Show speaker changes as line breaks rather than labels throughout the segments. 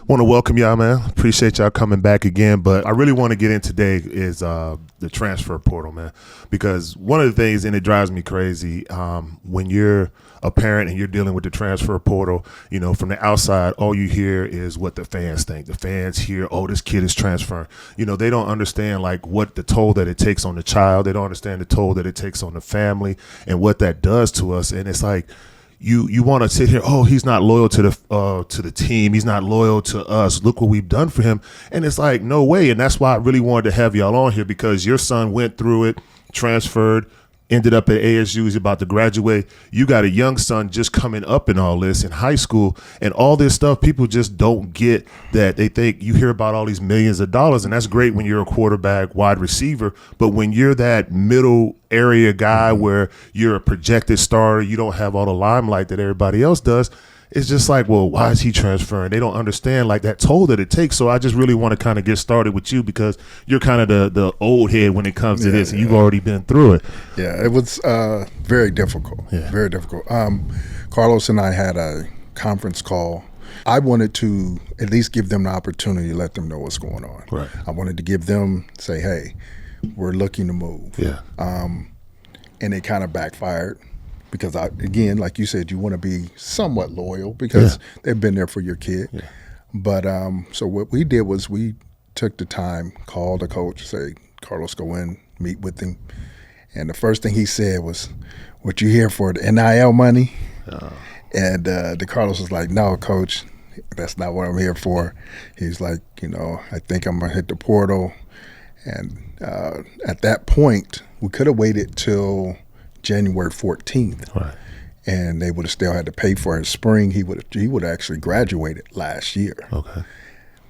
Want to welcome y'all, man. Appreciate y'all coming back again. But I really want to get in today is the transfer portal, man, because one of the things, and it drives me crazy, when you're a parent and you're dealing with the transfer portal, you know, from the outside, all you hear is what the fans think. The fans hear, oh, this kid is transferring. You know, they don't understand like what the toll that it takes on the child. They don't understand the toll that it takes on the family and what that does to us. And it's like, You want to sit here, oh, he's not loyal to the team. He's not loyal to us. Look what we've done for him. And it's like, no way. And that's why I really wanted to have y'all on here, because your son went through it, transferred, ended up at ASU. He's about to graduate. You got a young son just coming up in all this in high school, and all this stuff. People just don't get that. They think you hear about all these millions of dollars, and that's great when you're a quarterback, wide receiver. But when you're that middle area guy where you're a projected starter, you don't have all the limelight that everybody else does. It's just like, well, why is he transferring? They don't understand like that toll that it takes. So I just really want to kind of get started with you, because you're kind of the old head when it comes to this, and you've already been through it.
Yeah, it was very difficult. Yeah. Very difficult. Carlos and I had a conference call. I wanted to at least give them the opportunity to let them know what's going on.
Right.
I wanted to give them, say, hey, we're looking to move.
Yeah.
And it kind of backfired. Because, again, like you said, you want to be somewhat loyal because they've been there for your kid.
Yeah.
But so what we did was we took the time, called the coach, say, Carlos, go in, meet with him. And the first thing he said was, what you here for, the NIL money? Oh. And the Carlos was like, no, coach, that's not what I'm here for. He's like, I think I'm going to hit the portal. And at that point, we could have waited till January 14th,
right,
and they would have still had to pay for his spring. He would have actually graduated last year.
Okay,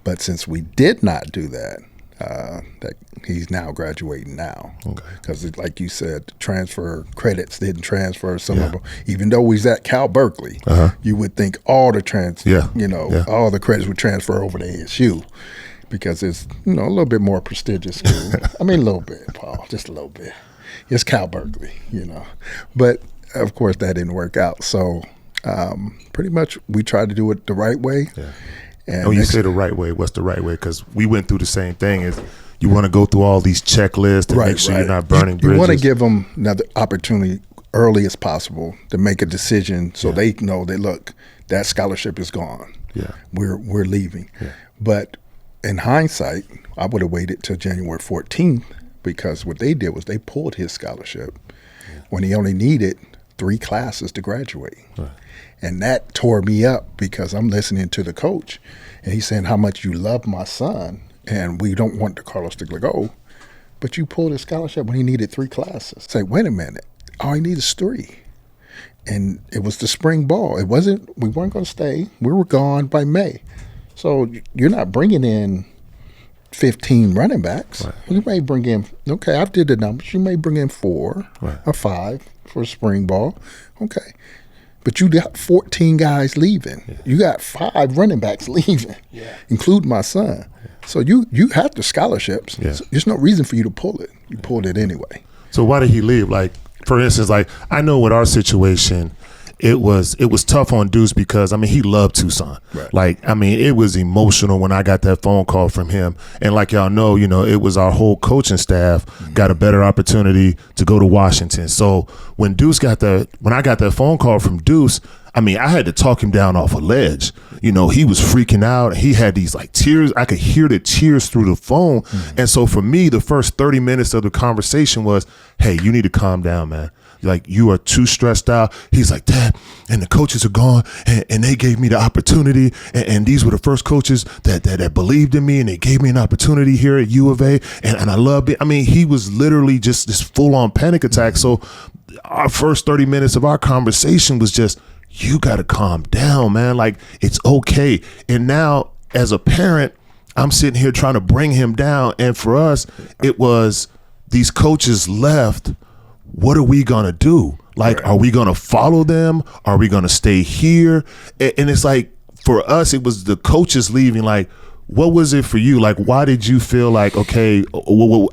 but since we did not do that, that he's now graduating now.
Okay,
because like you said, the transfer credits didn't transfer. Some of them, even though he's at Cal Berkeley, you would think all the all the credits would transfer over to ASU. Because it's a little bit more prestigious school. I mean, a little bit, Paul, just a little bit. It's Cal Berkeley, But, of course, that didn't work out. So, pretty much we tried to do it the right way.
Yeah. And you say the right way. What's the right way? Because we went through the same thing. Is you want to go through all these checklists and make sure you're not burning bridges.
You want to give them another opportunity early as possible to make a decision so they know that, look, that scholarship is gone.
Yeah,
we're leaving.
Yeah.
But in hindsight, I would have waited till January 14th. Because what they did was they pulled his scholarship when he only needed 3 classes to graduate.
Right.
And that tore me up because I'm listening to the coach, and he's saying how much you love my son, and we don't want the Carlos to go, but you pulled his scholarship when he needed 3 classes. Say, wait a minute, all he needs is 3. And it was the spring ball. We weren't going to stay. We were gone by May. So you're not bringing in 15 running backs.
Right.
You may bring in, I did the numbers. You may bring in 4 or 5 for spring ball. Okay. But you got 14 guys leaving. Yeah. You got 5 running backs leaving, including my son. Yeah. So you have the scholarships. Yeah. So there's no reason for you to pull it. You pulled it anyway.
So why did he leave? Like, for instance, like I know with our situation, it was tough on Deuce because, he loved Tucson.
Right.
Like, it was emotional when I got that phone call from him. And like y'all know, it was our whole coaching staff got a better opportunity to go to Washington. So when I got that phone call from Deuce, I had to talk him down off a ledge. He was freaking out. He had these like tears. I could hear the tears through the phone. And so for me, the first 30 minutes of the conversation was, hey, you need to calm down, man. Like, you are too stressed out. He's like, Dad, and the coaches are gone, and they gave me the opportunity, and these were the first coaches that believed in me, and they gave me an opportunity here at U of A, and I loved it. He was literally just this full-on panic attack. So our first 30 minutes of our conversation was just, you got to calm down, man. Like, it's okay. And now, as a parent, I'm sitting here trying to bring him down, and for us, it was these coaches left. What are we going to do? Like, are we going to follow them? Are we going to stay here? And it's like, for us, it was the coaches leaving. Like, what was it for you? Like, why did you feel like, okay,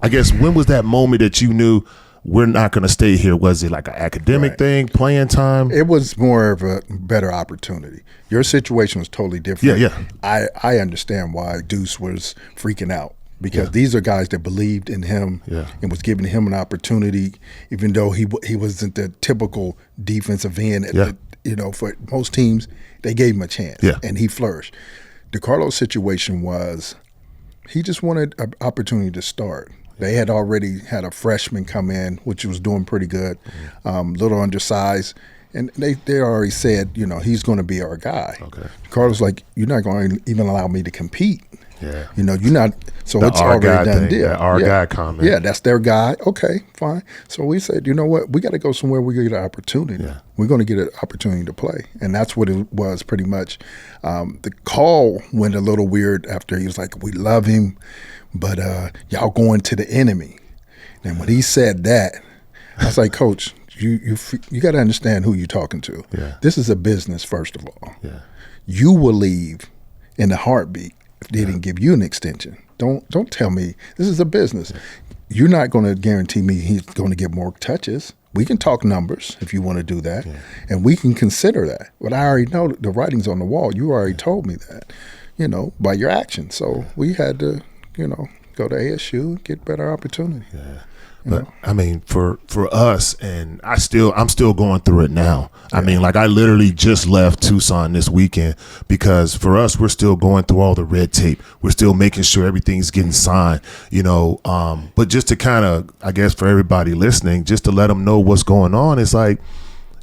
I guess when was that moment that you knew we're not going to stay here? Was it like an academic thing, playing time?
It was more of a better opportunity. Your situation was totally different.
Yeah.
I understand why Deuce was freaking out, because these are guys that believed in him and was giving him an opportunity, even though he wasn't the typical defensive end. For most teams, they gave him a chance, and he flourished. The Carlos situation was he just wanted an opportunity to start. They had already had a freshman come in, which was doing pretty good, little undersized. And they already said, he's going to be our guy. Okay. Carlos like, you're not going to even allow me to compete.
Yeah.
You're not. So it's already done deal.
Our guy comment.
Yeah, that's their guy. Okay, fine. So we said, you know what? We got to go somewhere we get an opportunity. Yeah. We're going to get an opportunity to play. And that's what it was pretty much. The call went a little weird after he was like, we love him, but y'all going to the enemy. And when he said that, I was like, Coach, you got to understand who you're talking to.
Yeah.
This is a business, first of all.
Yeah.
You will leave in a heartbeat if they didn't give you an extension. Don't tell me this is a business. Yeah. You're not going to guarantee me he's going to get more touches. We can talk numbers if you want to do that, and we can consider that. But I already know the writing's on the wall. You already told me that, by your actions. So we had to, go to ASU and get better opportunity.
Yeah. But I mean, for us, and I'm still going through it now. I mean, like I literally just left Tucson this weekend because for us, we're still going through all the red tape. We're still making sure everything's getting signed, But just to kind of, I guess, for everybody listening, just to let them know what's going on, it's like,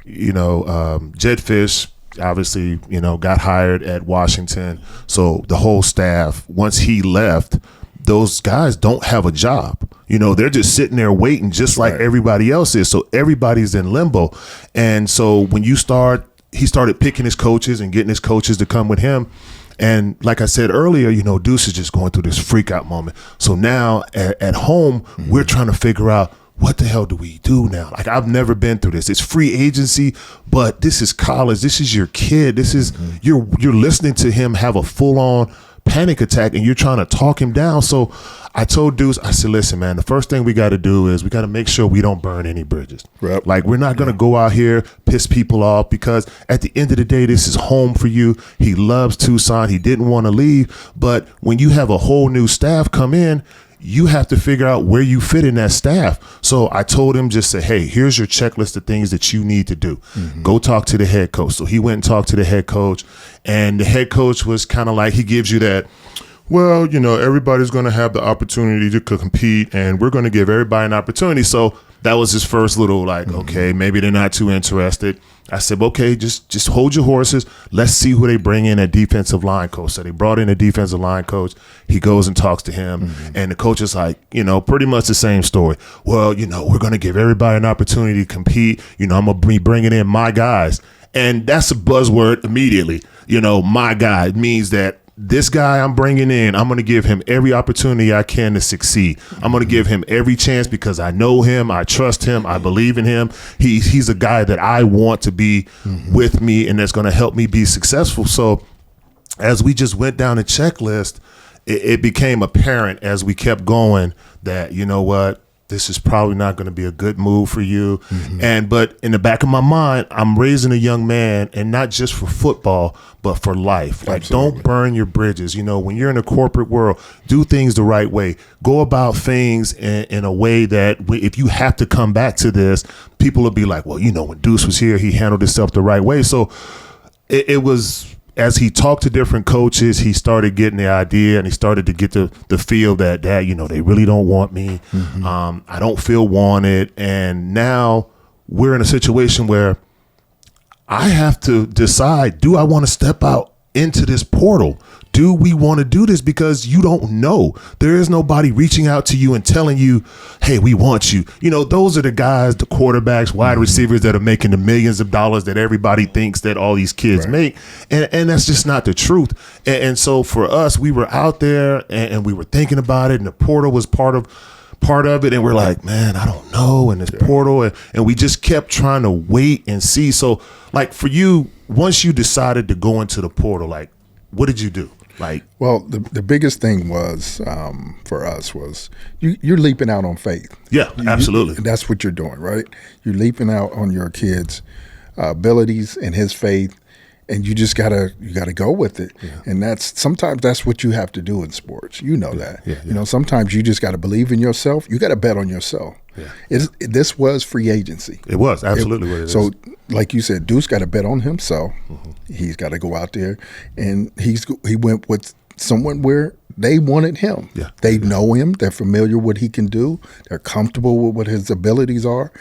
Jed Fish obviously, got hired at Washington. So the whole staff, once he left, those guys don't have a job. They're just sitting there waiting just like everybody else is. So everybody's in limbo. And so when he started picking his coaches and getting his coaches to come with him. And like I said earlier, Deuce is just going through this freak out moment. So now at home, we're trying to figure out, what the hell do we do now? Like, I've never been through this. It's free agency, but this is college. This is your kid. This is you're listening to him have a full-on panic attack, and you're trying to talk him down. So I told Deuce, I said, listen, man, the first thing we got to do is we got to make sure we don't burn any bridges.
Right.
Like, we're not going to go out here, piss people off, because at the end of the day, this is home for you. He loves Tucson. He didn't want to leave. But when you have a whole new staff come in, you have to figure out where you fit in that staff. So I told him, just say, hey, here's your checklist of things that you need to do. Go talk to the head coach. So he went and talked to the head coach, and the head coach was kind of like, he gives you that, well, everybody's going to have the opportunity to compete, and we're going to give everybody an opportunity. So that was his first little okay, maybe they're not too interested. I said, okay, just hold your horses. Let's see who they bring in at defensive line coach. So they brought in a defensive line coach. He goes and talks to him, and the coach is like, pretty much the same story. Well, we're going to give everybody an opportunity to compete. I'm going to be bringing in my guys. And that's a buzzword immediately. My guy. It means that this guy I'm bringing in, I'm going to give him every opportunity I can to succeed. I'm going to give him every chance because I know him, I trust him, I believe in him. He's a guy that I want to be with me and that's going to help me be successful. So as we just went down the checklist, it became apparent as we kept going that, this is probably not going to be a good move for you. But in the back of my mind, I'm raising a young man, and not just for football, but for life. Like, don't burn your bridges. When you're in the corporate world, do things the right way. Go about things in a way that if you have to come back to this, people will be like, well, when Deuce was here, he handled himself the right way. So it was, as he talked to different coaches, he started getting the idea, and he started to get the feel that they really don't want me. I don't feel wanted. And now we're in a situation where I have to decide, do I want to step out into this portal? Do we want to do this? Because you don't know. There is nobody reaching out to you and telling you, hey, we want you. Those are the guys, the quarterbacks, wide receivers that are making the millions of dollars that everybody thinks that all these kids make. And that's just not the truth. And so for us, we were out there and we were thinking about it, and the portal was part of it. And we're like, man, I don't know. And this portal, and we just kept trying to wait and see. So like for you, once you decided to go into the portal, like, what did you do? Like,
well, the biggest thing was for us was you're leaping out on faith.
yeah, absolutely.
That's what you're doing, right? You're leaping out on your kid's abilities and his faith, and you just gotta go with it. Yeah. And sometimes that's what you have to do in sports. You know that. Yeah, yeah. You know, sometimes you just got to believe in yourself. You got to bet on yourself. Yeah. This was free agency.
It was absolutely what it is.
So, like you said, Deuce got to bet on himself. Mm-hmm. He's got to go out there, and he went with someone where they wanted him. Yeah. They know him. They're familiar with what he can do. They're comfortable with what his abilities are.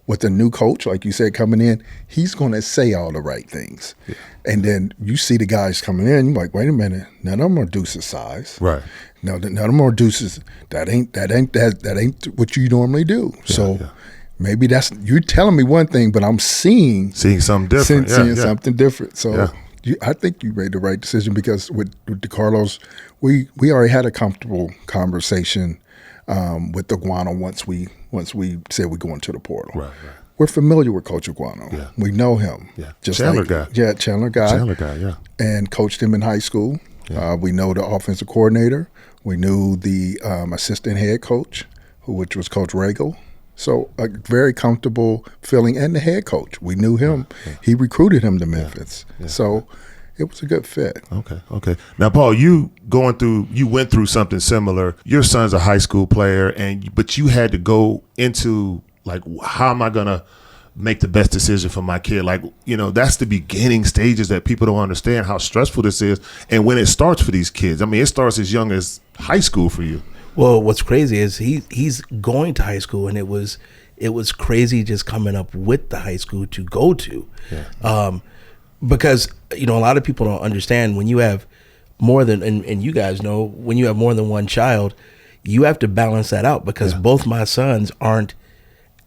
With a new coach, like you said, coming in, he's going to say all the right things. Yeah. And then you see the guys coming in, you're like, wait a minute, none of them are Deuce's size.
Right.
No, none of them are Deuce's. That ain't what you normally do. Yeah, so maybe you're telling me one thing, but I'm seeing
something different.
Seeing something different. So I think you made the right decision because with DeCarlos, we already had a comfortable conversation with Iguana once we said we're going to the portal. Right. We're familiar with Coach Iguana. Yeah. We know him. Yeah.
Chandler guy.
Yeah, Chandler guy, yeah. And coached him in high school. Yeah. We know the offensive coordinator. We knew the assistant head coach, which was Coach Regal. So a very comfortable feeling, and the head coach. We knew him. Yeah. He recruited him to Memphis. Yeah. So it was a good fit.
Okay. Now, Paul, you went through something similar. Your son's a high school player, but you had to go into, like, how am I going to make the best decision for my kid? Like, you know, that's the beginning stages that people don't understand how stressful this is. And when it starts for these kids, I mean, it starts as young as high school for you.
Well, what's crazy is he's going to high school, and it was crazy just coming up with the high school to go to. Yeah. Because, you know, a lot of people don't understand when you have more than, and you guys know, when you have more than one child, you have to balance that out because both my sons aren't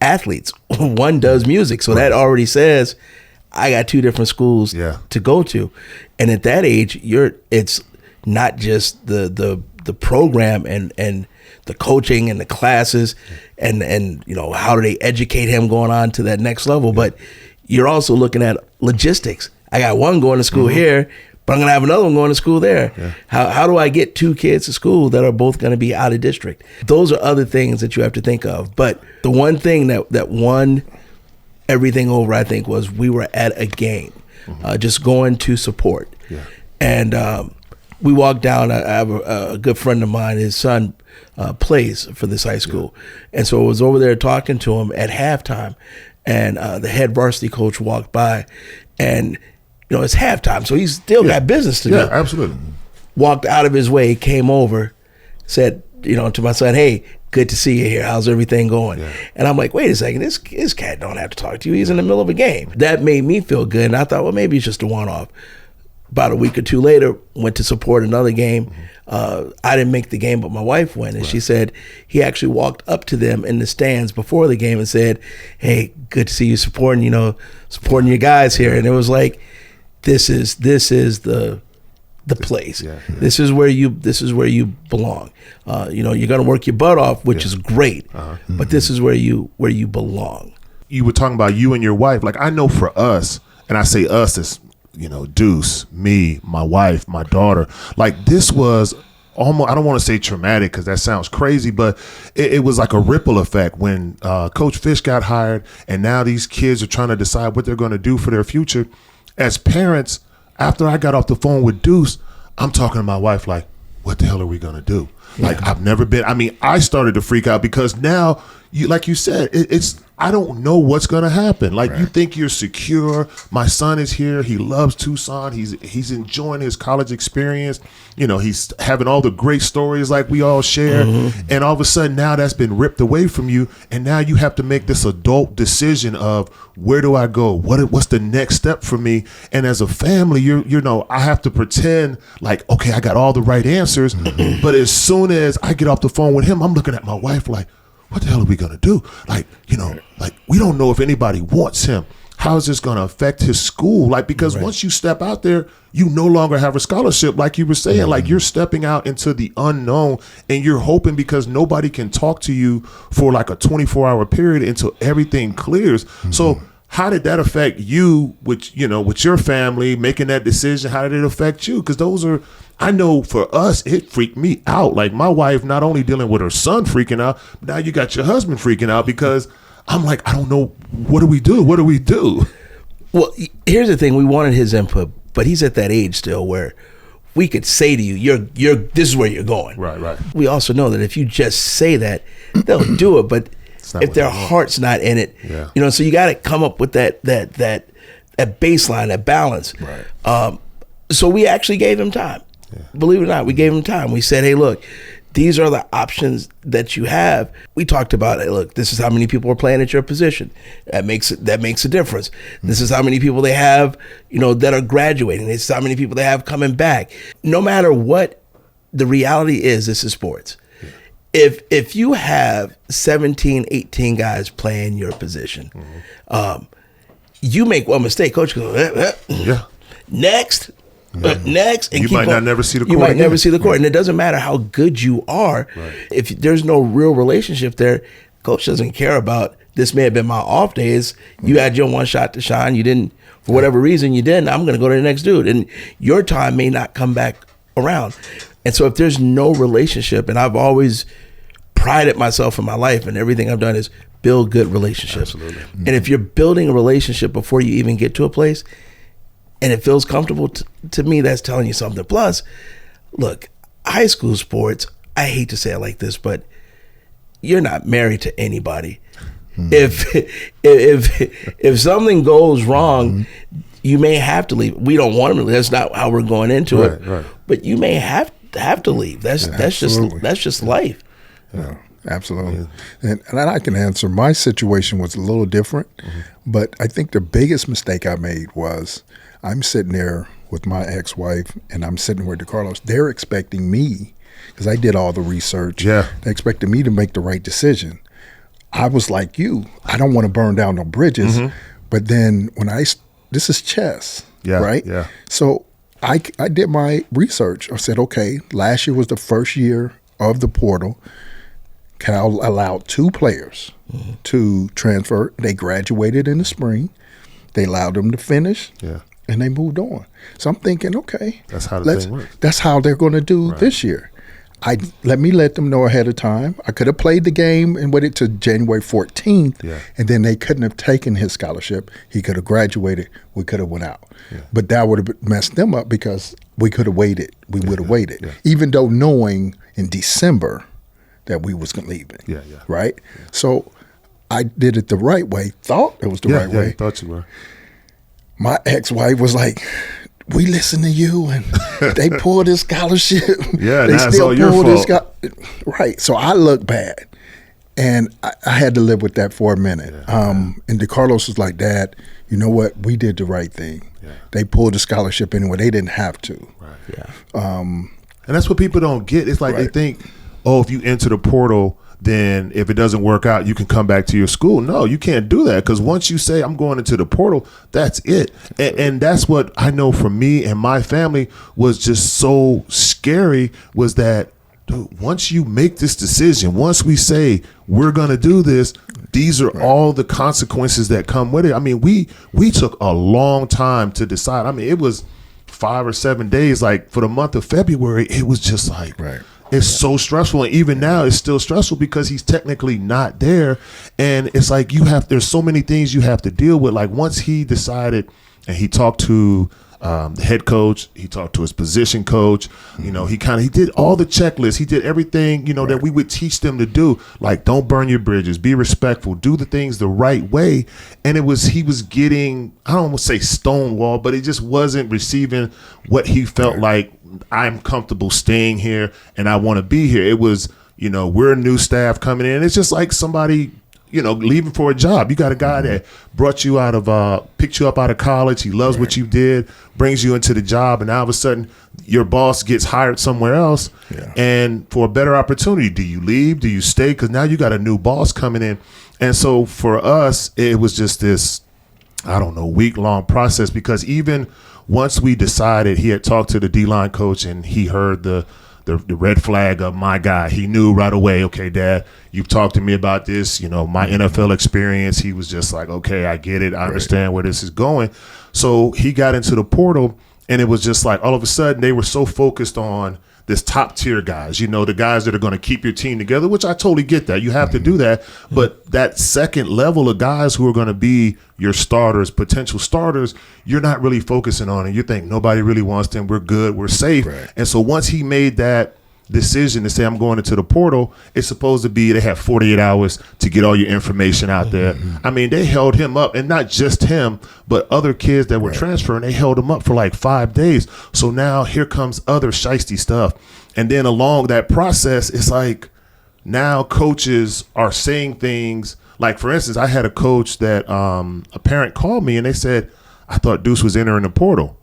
athletes. One does music. So that already says I got two different schools to go to. And at that age, it's not just the program and the coaching and the classes and you know, how do they educate him going on to that next level, but you're also looking at logistics. I got one going to school here, but I'm going to have another one going to school there. Yeah. How do I get two kids to school that are both going to be out of district? Those are other things that you have to think of. But the one thing that won everything over, I think, was we were at a game, just going to support. Yeah. And we walked down. I have a good friend of mine. His son plays for this high school. Yeah. And so I was over there talking to him at halftime. And the head varsity coach walked by, and you know, it's halftime, so he's still got business to do.
Yeah, absolutely.
Walked out of his way, came over, said, you know, to my son, "Hey, good to see you here. How's everything going?" Yeah. And I'm like, wait a second, this cat don't have to talk to you. He's in the middle of a game. That made me feel good, and I thought, well, maybe it's just a one-off. About a week or two later, went to support another game. I didn't make the game, but my wife went, and she said he actually walked up to them in the stands before the game and said, "Hey, good to see you supporting your guys here." And it was like, this is the place. Yeah. This is where you belong. You know, you're gonna work your butt off, which is great, but this is where you belong.
You were talking about you and your wife. Like, I know for us, and I say us as, you know, Deuce, me, my wife, my daughter, like, this was almost, I don't want to say traumatic because that sounds crazy, but it was like a ripple effect when Coach Fish got hired, and now these kids are trying to decide what they're going to do for their future. As parents, after I got off the phone with Deuce, I'm talking to my wife like, what the hell are we going to do? Yeah. Like, I've never been, I started to freak out because now, like you said, it's I don't know what's going to happen. Like, you think you're secure. My son is here. He loves Tucson. He's enjoying his college experience. You know, he's having all the great stories like we all share. And all of a sudden now that's been ripped away from you. And now you have to make this adult decision of, where do I go? What's the next step for me? And as a family, you know, I have to pretend like, okay, I got all the right answers. But as soon as I get off the phone with him, I'm looking at my wife like, what the hell are we going to do? Like, you know, like, we don't know if anybody wants him. How is this going to affect his school? Like, because once you step out there, you no longer have a scholarship, like you were saying. Like, you're stepping out into the unknown, and you're hoping, because nobody can talk to you for like a 24-hour period until everything clears. So how did that affect you with your family making that decision? How did it affect you? Because I know for us, it freaked me out. Like my wife, not only dealing with her son freaking out, but now you got your husband freaking out because I'm like, I don't know. What do we do? What do we do?
Well, here's the thing. We wanted his input, but he's at that age still where we could say to you, this is where you're going.
Right.
We also know that if you just say that, they'll do it. But if their heart's not in it, so you got to come up with that baseline, that balance.
Right.
So we actually gave him time. Yeah. Believe it or not, we gave him time. We said, hey, look, these are the options that you have. We talked about it. Look, this is how many people are playing at your position. That makes a difference. Mm-hmm. This is how many people they have, that are graduating. This is how many people they have coming back. No matter what the reality is, this is sports. Yeah. If you have 17, 18 guys playing your position, you make one mistake, coach goes, next. But next, and
you might not never see the court.
You might never see the court, and it doesn't matter how good you are. Right. If there's no real relationship there, coach doesn't care about this. May have been my off days. You had your one shot to shine. You didn't, for whatever reason, you didn't. I'm going to go to the next dude, and your time may not come back around. And so, if there's no relationship, and I've always prided myself in my life, and everything I've done is build good relationships.
Absolutely.
And if you're building a relationship before you even get to a place, and it feels comfortable to me, that's telling you something. Plus, look, high school sports, I hate to say it like this, but you're not married to anybody. If something goes wrong, you may have to leave. We don't want them to leave. That's not how we're going into it.
Right.
But you may have to leave. That's just life.
Yeah, absolutely. Yeah. And I can answer. My situation was a little different, but I think the biggest mistake I made was I'm sitting there with my ex-wife, and I'm sitting with DeCarlos. They're expecting me, because I did all the research. Yeah. They expected me to make the right decision. I was like you. I don't want to burn down no bridges. But then this is chess, right? Yeah. So I did my research. I said, okay, last year was the first year of the portal. Can I allow 2 players to transfer? They graduated in the spring. They allowed them to finish. Yeah. And they moved on. So I'm thinking, okay,
that's how the thing works.
That's how they're going to do this year. Let them know ahead of time. I could have played the game and waited to January 14th, and then they couldn't have taken his scholarship. He could have graduated. We could have went out. Yeah. But that would have messed them up because we could have waited. We would have waited, even though knowing in December that we was going to leave it. Right? Yeah. So I did it the right way. Thought it was the right way.
Thought you were.
My ex-wife was like, we listen to you, and they pulled this scholarship.
Yeah,
they
still your fault.
Right. So I look bad, and I had to live with that for a minute. And DeCarlos was like, Dad, you know what? We did the right thing. Yeah. They pulled the scholarship anyway. They didn't have to.
Right. Yeah. And that's what people don't get. It's like they think, if you enter the portal, then if it doesn't work out, you can come back to your school. No, you can't do that, because once you say I'm going into the portal, that's it. And that's what I know for me and my family was just so scary, was that, dude, once you make this decision, once we say we're going to do this, these are all the consequences that come with it. I mean, we took a long time to decide. I mean, it was 5 or 7 days. Like for the month of February, it was just like, it's so stressful. And even now it's still stressful because he's technically not there. And it's like there's so many things you have to deal with. Like once he decided, and he talked to the head coach, he talked to his position coach, he did all the checklists. He did everything, that we would teach them to do. Like, don't burn your bridges, be respectful, do the things the right way. And he was getting, I don't want to say stonewalled, but he just wasn't receiving what he felt like. I'm comfortable staying here and I want to be here. It was, we're a new staff coming in. It's just like somebody, leaving for a job. You got a guy that brought you picked you up out of college. He loves what you did, brings you into the job. And now all of a sudden your boss gets hired somewhere else and for a better opportunity. Do you leave? Do you stay? Because now you got a new boss coming in. And so for us, it was just this, week-long process, because even once we decided, he had talked to the D-line coach and he heard the the red flag of my guy. He knew right away, okay, Dad, you've talked to me about this, my NFL experience. He was just like, okay, I get it. I understand where this is going. So he got into the portal, and it was just like all of a sudden they were so focused on this top tier guys, the guys that are going to keep your team together, which I totally get that. You have to do that. But that second level of guys who are going to be your starters, potential starters, you're not really focusing on it. You think nobody really wants them. We're good. We're safe. Right. And so once he made that decision to say, I'm going into the portal, it's supposed to be they have 48 hours to get all your information out there. I mean, they held him up, and not just him, but other kids that were transferring, they held him up for like 5 days. So now here comes other shiesty stuff. And then along that process, it's like now coaches are saying things like, for instance, I had a coach that a parent called me and they said, I thought Deuce was entering the portal.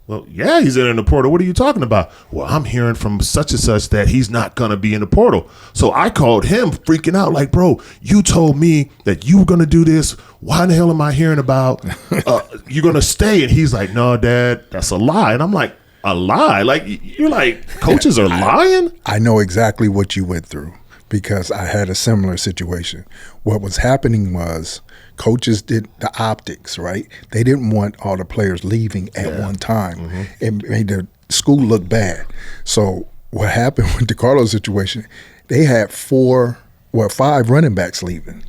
Well, yeah, he's in the portal. What are you talking about? Well, I'm hearing from such and such that he's not going to be in the portal. So I called him freaking out like, bro, you told me that you were going to do this. Why in the hell am I hearing about you're going to stay? And he's like, no, Dad, that's a lie. And I'm like, a lie? Like, you're like, coaches are lying?
I know exactly what you went through because I had a similar situation. What was happening was coaches did the optics, right? They didn't want all the players leaving at one time. It made the school look bad. So what happened with the Carlos situation, they had 5 running backs leaving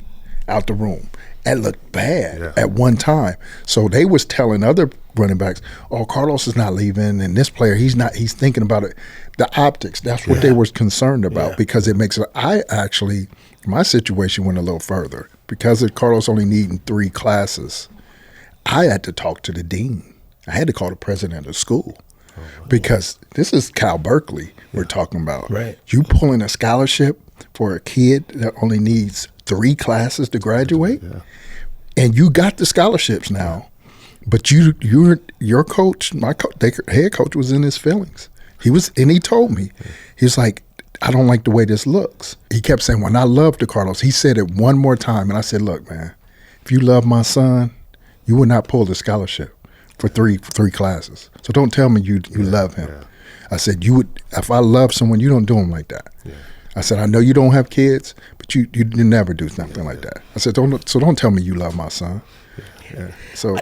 out the room. That looked bad at one time. So they was telling other running backs, oh, Carlos is not leaving, and this player, he's thinking about it. The optics, that's what they were concerned about because it makes it. My situation went a little further. Because of Carlos only needing 3 classes, I had to talk to the dean. I had to call the president of the school because this is Cal Berkeley we're talking about.
Right.
You pulling a scholarship for a kid that only needs 3 classes to graduate, and you got the scholarships now, but your coach, the head coach, was in his feelings. He told me, he was like, I don't like the way this looks. He kept saying, when I love the Carlos, he said it one more time. And I said, look, man, if you love my son, you would not pull the scholarship for three classes. So don't tell me you love him. Yeah. I said, you would, if I love someone, you don't do him like that. Yeah. I said, I know you don't have kids, but you never do something like that. I said, don't tell me you love my son. Yeah. So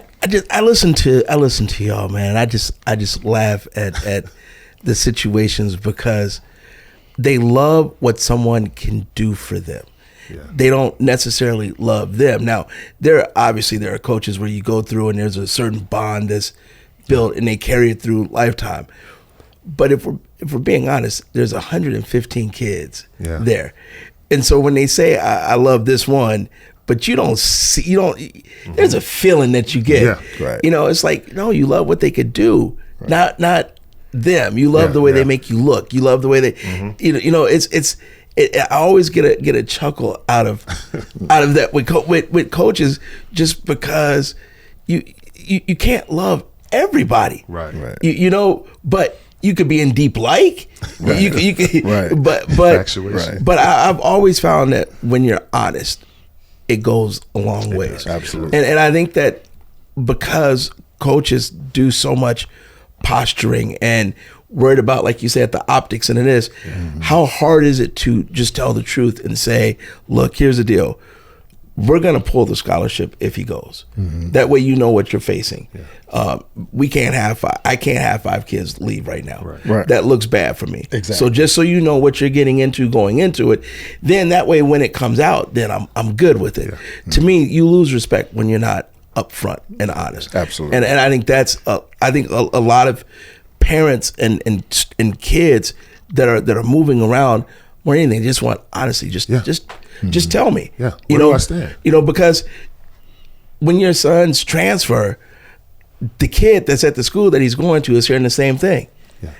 I listen to y'all, man. I just laugh at the situations because they love what someone can do for them. Yeah. They don't necessarily love them. Now, there are coaches where you go through and there's a certain bond that's built and they carry it through lifetime. But if we're being honest, there's 115 kids there. And so when they say, I love this one, but there's a feeling that you get. Yeah, right. It's like, no, you love what they could do, not them. You love the way they make you look. You love the way they, I always get a chuckle out of that with coaches, just because you can't love everybody, right? But you could be in deep like, right. you could, right. But I've always found that when you're honest, it goes a long ways.
Absolutely,
and I think that because coaches do so much posturing and worried about, like you said, the optics and it is, how hard is it to just tell the truth and say, look, here's the deal. We're going to pull the scholarship if he goes. That way you know what you're facing. I can't have 5 kids leave right now. Right. That looks bad for me.
Exactly.
So just so you know what you're getting into going into it, then that way when it comes out, then I'm good with it. Yeah. To me, you lose respect when you're not upfront and honest.
Absolutely.
And I think that's a lot of parents and kids that are moving around more than anything, just want honesty. Just tell me.
Yeah. Where do I stand?
Because when your sons transfer, the kid that's at the school that he's going to is hearing the same thing.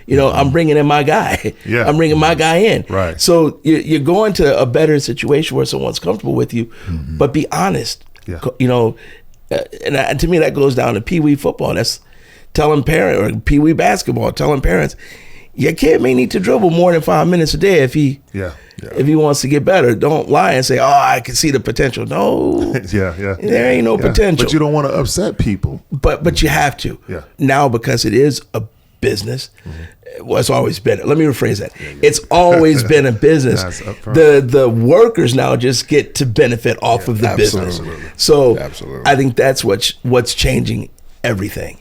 Yeah. I'm bringing in my guy. Yeah. I'm bringing my guy in.
Right.
So you're going to a better situation where someone's comfortable with you, but be honest. Yeah. And to me, that goes down to Pee Wee football. That's telling parents, or Pee Wee basketball, telling parents, your kid may need to dribble more than 5 minutes a day if he wants to get better. Don't lie and say, oh, I can see the potential. No. There ain't no potential.
But you don't want to upset people.
But you have to.
Yeah.
Now, because it is a business. Well, it's always been. Let me rephrase that. It's always been a business. The workers now just get to benefit off of the business. So I think that's what's changing everything.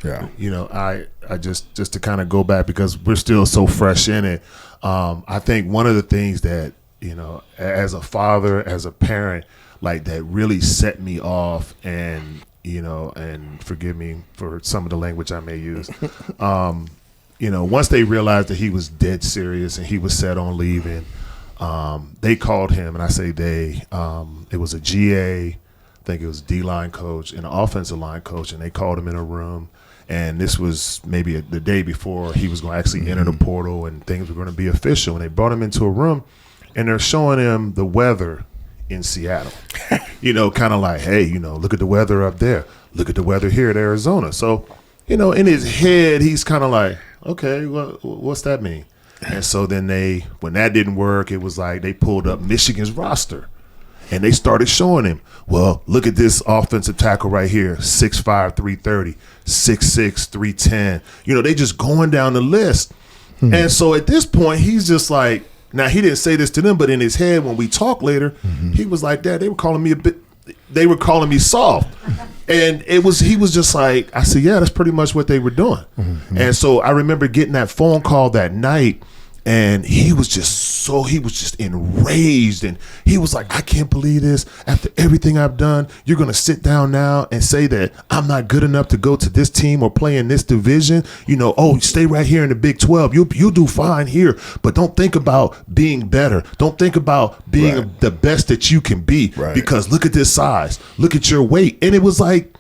Yeah.
You know, I just to kind of go back because we're still so fresh in it. I think one of the things that, you know, as a father, as a parent, like that really set me off, and you know, and forgive me for some of the language I may use. You know, once they realized that he was dead serious and he was set on leaving, they called him, and I say they, it was a GA, I think it was D-line coach and an offensive line coach, and they called him in a room, and this was maybe the day before he was going to actually enter the portal and things were going to be official, and they brought him into a room, and they're showing him the weather in Seattle. You know, kind of like, hey, you know, look at the weather up there. Look at the weather here at Arizona. So, you know, in his head, he's kind of like, okay, well, what's that mean? And so then when that didn't work, it was like they pulled up Michigan's roster and they started showing him, well, look at this offensive tackle right here, 6'5", 330, 6'6", 310. You know, they just going down the list. And so at this point, he's just like, now he didn't say this to them, but in his head, when we talk later, he was like, Dad, they were calling me soft. And he was just like, I said, yeah, that's pretty much what they were doing. And so I remember getting that phone call that night, and he was just enraged, and he was like, I can't believe this. After everything I've done, you're going to sit down now and say that I'm not good enough to go to this team or play in this division. You know, oh, stay right here in the Big 12. You'll do fine here, but don't think about being better. Don't think about being the best that you can be, because look at this size. Look at your weight. And it was like,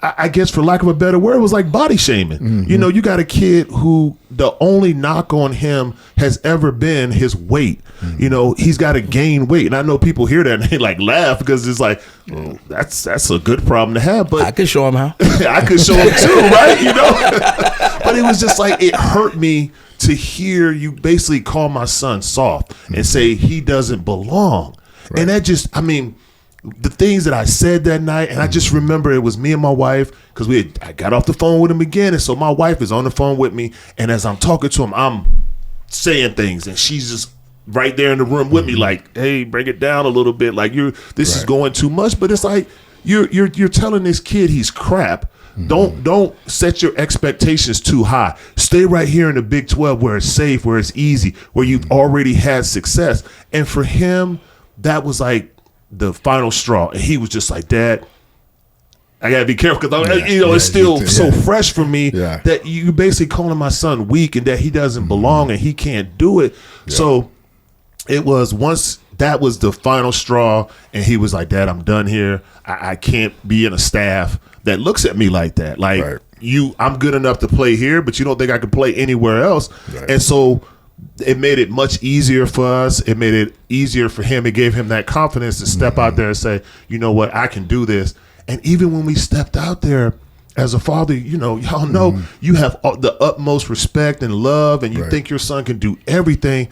I guess for lack of a better word, it was like body shaming. You know, you got a kid who the only knock on him has ever been his weight. You know, he's got to gain weight. And I know people hear that and they like laugh because it's like, oh, that's a good problem to have. But
I could show him how.
I could show him too, right? You know? But it was just like, it hurt me to hear you basically call my son soft and say he doesn't belong. And that just, I mean, the things that I said that night, and I just remember it was me and my wife, because I got off the phone with him again, and so my wife is on the phone with me, and as I'm talking to him, I'm saying things, and she's just right there in the room with me, like, "Hey, bring it down a little bit, like this is going too much." But it's like you're telling this kid he's crap. Don't set your expectations too high. Stay right here in the Big 12 where it's safe, where it's easy, where you've already had success. And for him, that was like the final straw, and he was just like, Dad, I gotta be careful because it's still so fresh for me that you basically calling my son weak and that he doesn't belong and he can't do it. So it was once that was the final straw, and he was like, Dad, I'm done here. I can't be in a staff that looks at me like that. Like I'm good enough to play here, but you don't think I can play anywhere else. And so it made it much easier for us. It made it easier for him. It gave him that confidence to step out there and say, you know what, I can do this. And even when we stepped out there as a father, you know, y'all know you have the utmost respect and love, and you think your son can do everything.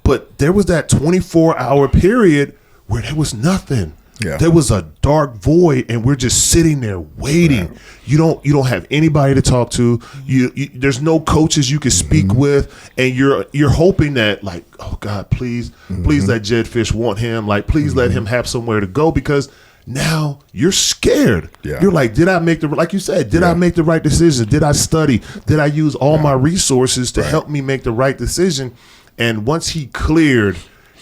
But there was that 24-hour period where there was nothing. There was a dark void, and we're just sitting there waiting. You don't have anybody to talk to. There's no coaches you can speak with, and you're hoping that, like, oh God, please let Jed Fish want him. Like, please let him have somewhere to go, because now you're scared. You're like, did I make like you said, did I make the right decision? Did I study? Did I use all my resources to help me make the right decision? And once he cleared,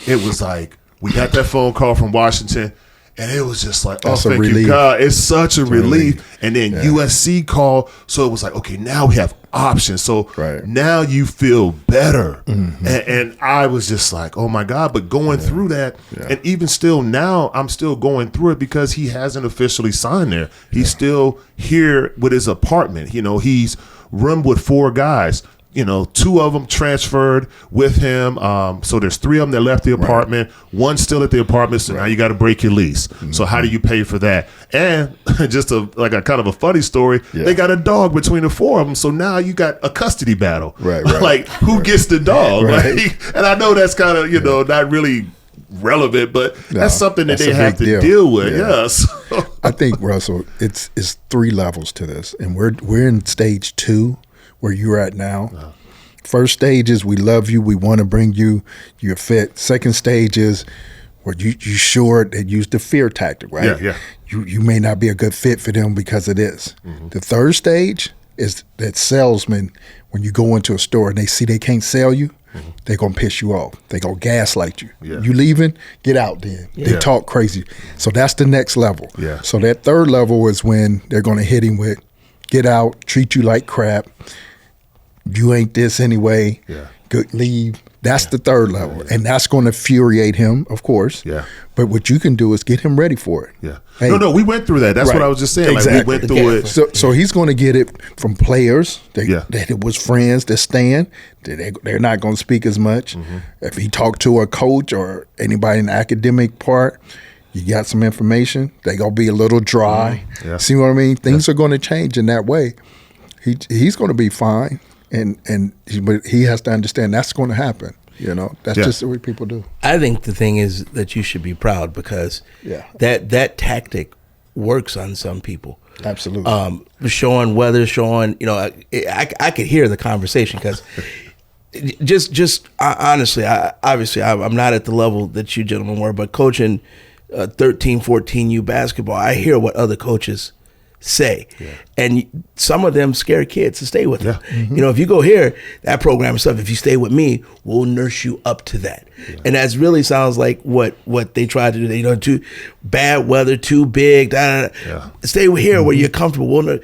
it was like, we got that phone call from Washington. And it was just like,
That's
thank you, God. It's such a relief. And then USC called. So it was like, okay, now we have options. So now you feel better. And I was just like, oh, my God. But going through that, and even still now, I'm still going through it because he hasn't officially signed there. He's still here with his apartment. You know, he's roomed with 4 guys. You know, 2 of them transferred with him. So there's 3 of them that left the apartment. 1 still at the apartment. So now you got to break your lease. So how do you pay for that? And just a kind of a funny story. They got a dog between the 4 of them. So now you got a custody battle. Like, who gets the dog? Like, and I know that's kind of, you know, not really relevant, but that's something that they have to deal with. I
think, Russell, it's 3 levels to this, and we're in stage 2. where you're at now. First stage is we love you, we want to bring you, you're fit. Second stage is where you sure they use the fear tactic, right?
Yeah.
You may not be a good fit for them because of this. The third stage is that salesman, when you go into a store and they see they can't sell you, they're going to piss you off. They're going to gaslight you.
Yeah.
You leaving? Get out then. They talk crazy. So that's the next level.
Yeah.
So that third level is when they're going to hit him with, get out, treat you like crap. You ain't this anyway.
Yeah.
Good, leave. That's the third level. And that's going to infuriate him, of course.
Yeah.
But what you can do is get him ready for it.
Yeah.
Hey,
No, we went through that. That's what I was just saying.
Exactly.
Like we went through it.
So he's going to get it from players that
Yeah.
it was friends that stand. They're not going to speak as much. If he talked to a coach or anybody in the academic part, you got some information. They're going to be a little dry.
Yeah.
See what I mean? Things are going to change in that way. He's going to be fine. But he has to understand that's going to happen. You know, that's just the way people do.
I think the thing is that you should be proud because that tactic works on some people.
Absolutely.
Showing, you know, I could hear the conversation because honestly, I'm not at the level that you gentlemen were, but coaching 13, 14U basketball, I hear what other coaches say. And some of them scare kids to stay with them. You know, if you go here, that program and stuff, if you stay with me, we'll nurse you up to that. And that really sounds like what they try to do. You know, too bad weather, too big, stay here where you're comfortable.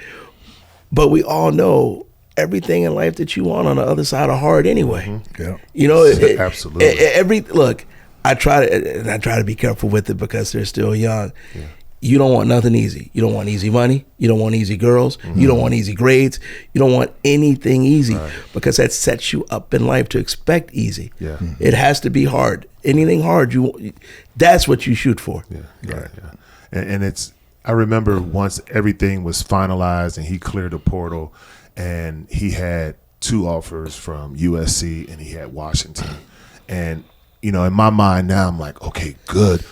But we all know everything in life that you want on the other side are hard anyway. You know,
absolutely.
Look, I try to be careful with it because they're still young. You don't want nothing easy. You don't want easy money. You don't want easy girls. You don't want easy grades. You don't want anything easy because that sets you up in life to expect easy. It has to be hard. Anything hard, that's what you shoot for.
And it's, I remember once everything was finalized and he cleared the portal and he had 2 offers from USC and he had Washington. And, you know, in my mind now, I'm like, okay, good.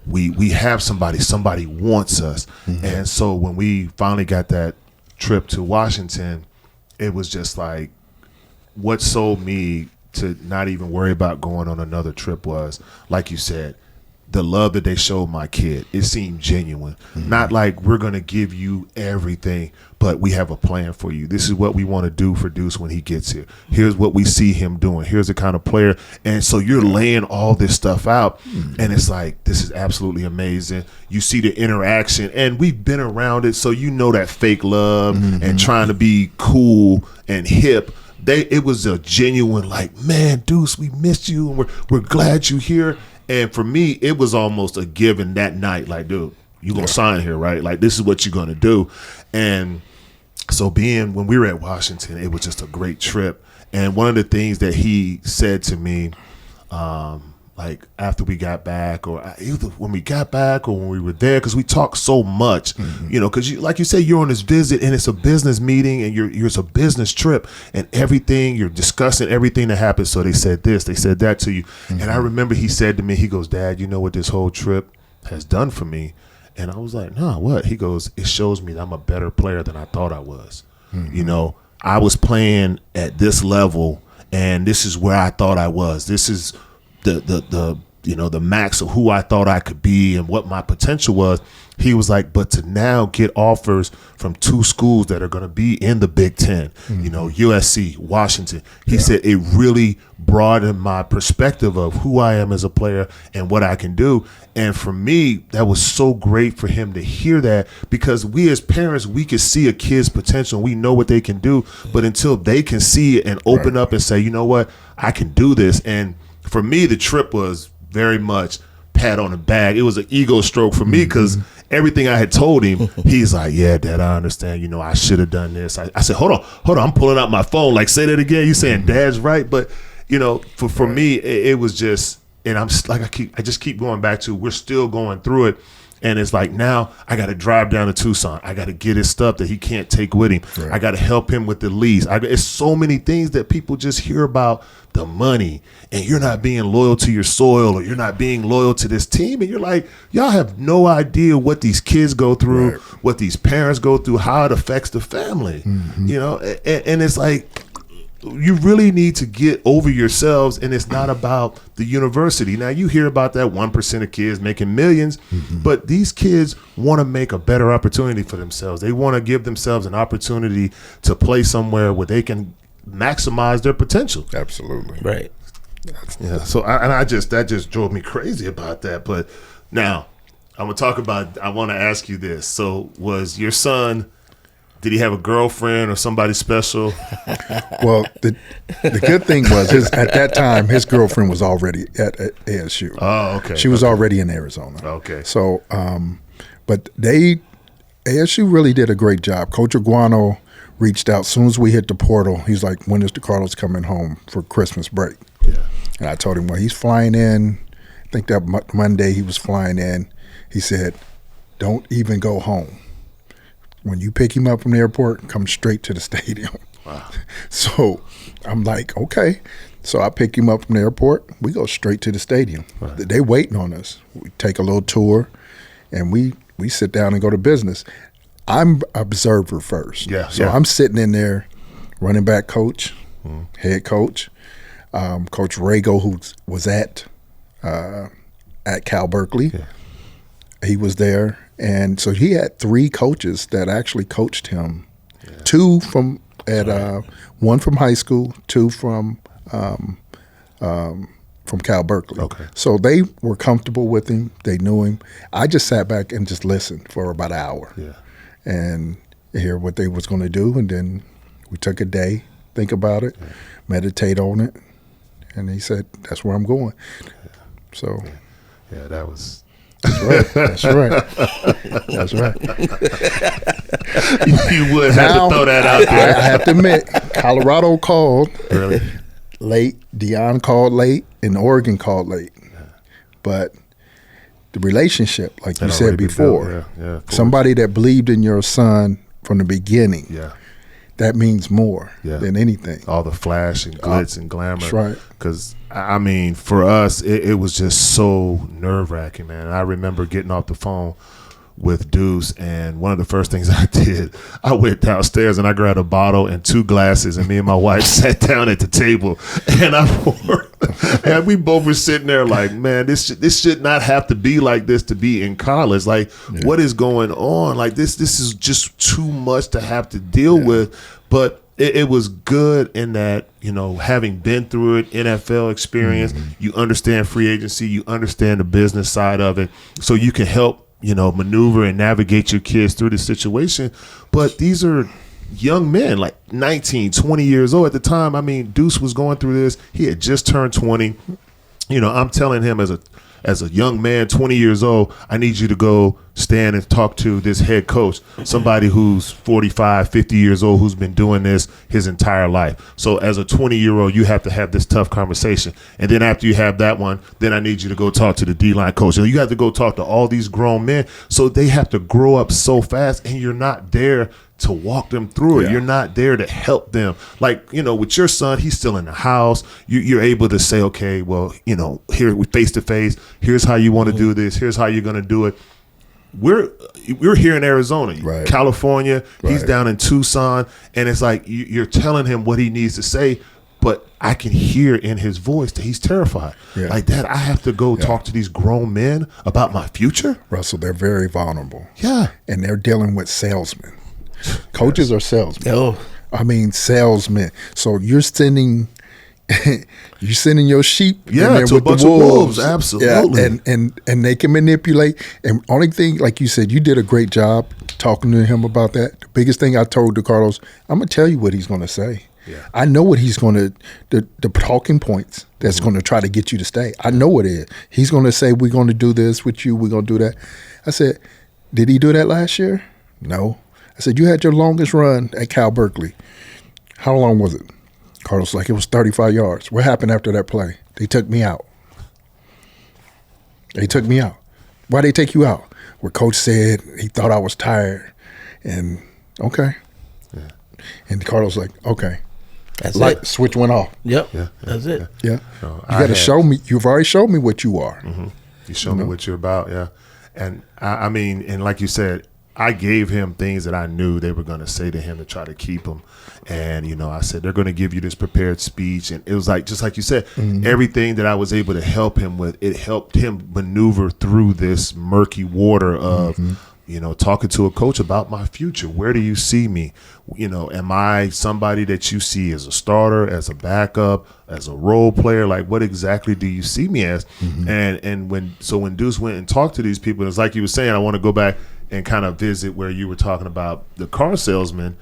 We have somebody wants us. And so when we finally got that trip to Washington, it was just like what sold me to not even worry about going on another trip was, like you said, the love that they showed my kid. It seemed genuine. Not like we're going to give you everything, but we have a plan for you. This is what we want to do for Deuce when he gets here. Here's what we see him doing. Here's the kind of player. And so you're laying all this stuff out, and it's like, this is absolutely amazing. You see the interaction, and we've been around it, so you know that fake love and trying to be cool and hip. It was a genuine, like, man, Deuce, we missed you, and we're glad you're here. And for me, it was almost a given that night, like, dude, you're going to sign here, right? Like, this is what you're going to do. And so when we were at Washington, it was just a great trip. And one of the things that he said to me, like after we got back, or either when we got back or when we were there, because we talked so much, you know, because like you say, you're on this visit and it's a business meeting and it's a business trip and everything, you're discussing everything that happened. So they said this, they said that to you. And I remember he said to me, he goes, Dad, you know what this whole trip has done for me? And I was like, no, what? He goes, it shows me that I'm a better player than I thought I was. You know, I was playing at this level and this is where I thought I was. This is the you know, the max of who I thought I could be and what my potential was. He was like, but to now get offers from 2 schools that are going to be in the Big Ten, you know, USC, Washington. He said it really broadened my perspective of who I am as a player and what I can do. And for me, that was so great for him to hear that, because we as parents, we can see a kid's potential. We know what they can do. But until they can see it and open up and say, you know what, I can do this. And for me, the trip was very much pat on the back. It was an ego stroke for me because everything I had told him, he's like, yeah, Dad, I understand. You know, I should have done this. I said, hold on. I'm pulling out my phone. Like, say that again. You saying Dad's right. But, you know, for me, it was just, and I'm like, I just keep going back to, we're still going through it. And it's like, now I got to drive down to Tucson. I got to get his stuff that he can't take with him.
Right.
I got to help him with the lease. It's so many things that people just hear about the money, and you're not being loyal to your soil, or you're not being loyal to this team. And you're like, y'all have no idea what these kids go through,
right.
what these parents go through, how it affects the family, you know? And it's like, you really need to get over yourselves, and it's not about the university. Now, you hear about that 1% of kids making millions, but these kids want to make a better opportunity for themselves. They want to give themselves an opportunity to play somewhere where they can maximize their potential.
Absolutely.
Right.
Yeah. So that just drove me crazy about that. But now I want to ask you this. So was your son, did he have a girlfriend or somebody special?
Well, the good thing was at that time his girlfriend was already at ASU.
Oh, okay.
She was already in Arizona.
Okay.
So, but ASU really did a great job. Coach Aguano reached out as soon as we hit the portal. He's like, "When is DeCarlos coming home for Christmas break?"
Yeah.
And I told him, "Well, he's flying in. I think that Monday he was flying in." He said, "Don't even go home. When you pick him up from the airport, come straight to the stadium."
Wow.
So I'm like, okay. So I pick him up from the airport. We go straight to the stadium.
Right.
They waiting on us. We take a little tour, and we sit down and go to business. I'm observer first.
Yeah.
So
yeah.
I'm sitting in there, running back coach, head coach, Coach Rago, who was at Cal Berkeley.
Yeah.
He was there. And so he had 3 coaches that actually coached him. Yeah. 2 from one from high school, 2 from Cal Berkeley.
Okay.
So they were comfortable with him. They knew him. I just sat back and just listened for about an hour.
Yeah.
And hear what they was going to do. And then we took a day, think about it, meditate on it. And he said, "That's where I'm going." So.
Yeah, that was...
That's right. That's right. That's right.
You would have to throw that out there.
I have to admit, Colorado called
Really?
late. Deion called late, and Oregon called late. But the relationship, like you said before, somebody that believed in your son from the beginning, that means more than anything.
All the flash and glitz and glamour.
That's right.
Because, I mean, for us, it was just so nerve-wracking, man. I remember getting off the phone with Deuce, and one of the first things I did, I went downstairs and I grabbed a bottle and 2 glasses, and me and my wife sat down at the table, and I poured, and we both were sitting there like, man, this should not have to be like this to be in college. Like, what is going on? Like, this is just too much to have to deal with. But it was good in that, you know, having been through it, NFL experience, you understand free agency, you understand the business side of it, so you can help, you know, maneuver and navigate your kids through the situation. But these are young men, like 19, 20 years old at the time. I mean, Deuce was going through this. He had just turned 20. You know, I'm telling him as a young man, 20 years old, I need you to go stand and talk to this head coach, somebody who's 45, 50 years old, who's been doing this his entire life. So as a 20-year-old, you have to have this tough conversation. And then after you have that one, then I need you to go talk to the D-line coach. And you have to go talk to all these grown men. So they have to grow up so fast, and you're not there to walk them through it. Yeah. You're not there to help them. Like, you know, with your son, he's still in the house. You're able to say, okay, well, you know, here we face to face. Here's how you want to do this. Here's how you're going to do it. We're here in Arizona, right. California. Right. He's down in Tucson, and it's like you're telling him what he needs to say, but I can hear in his voice that he's terrified. Yeah. Like, Dad, I have to go talk to these grown men about my future.
Russell, they're very vulnerable.
Yeah,
and they're dealing with salesmen. Coaches are salesmen.
Oh,
I mean salesmen. So you're sending your sheep in there
to
with
a bunch
the
of wolves. Absolutely.
Yeah, and they can manipulate. And only thing, like you said, you did a great job talking to him about that. The biggest thing I told DeCarlos, I'm gonna tell you what he's gonna say. Yeah. I know what he's gonna the talking points that's gonna try to get you to stay. I know what it is. He's gonna say, we're gonna do this with you, we're gonna do that. I said, did he do that last year? No. I said, you had your longest run at Cal Berkeley. How long was it? Carlos like, it was 35 yards. What happened after that play? They took me out. They took me out. Why'd they take you out? what Coach said. He thought I was tired, and okay.
Yeah.
And Carlos like, okay.
That's
Light
it.
switch went off.
Yep.
Yeah.
That's it.
Yeah.
So
You got to show me. You've already showed me what you are.
You show me what you're about, yeah. And I mean, and like you said, I gave him things that I knew they were going to say to him to try to keep him. And, you know, I said, they're going to give you this prepared speech. And it was like, just like you said, everything that I was able to help him with, it helped him maneuver through this murky water of, you know, talking to a coach about my future. Where do you see me? You know, am I somebody that you see as a starter, as a backup, as a role player? Like, what exactly do you see me as? And when Deuce went and talked to these people, it's like you were saying, I want to go back and kind of visit where you were talking about the car salesman.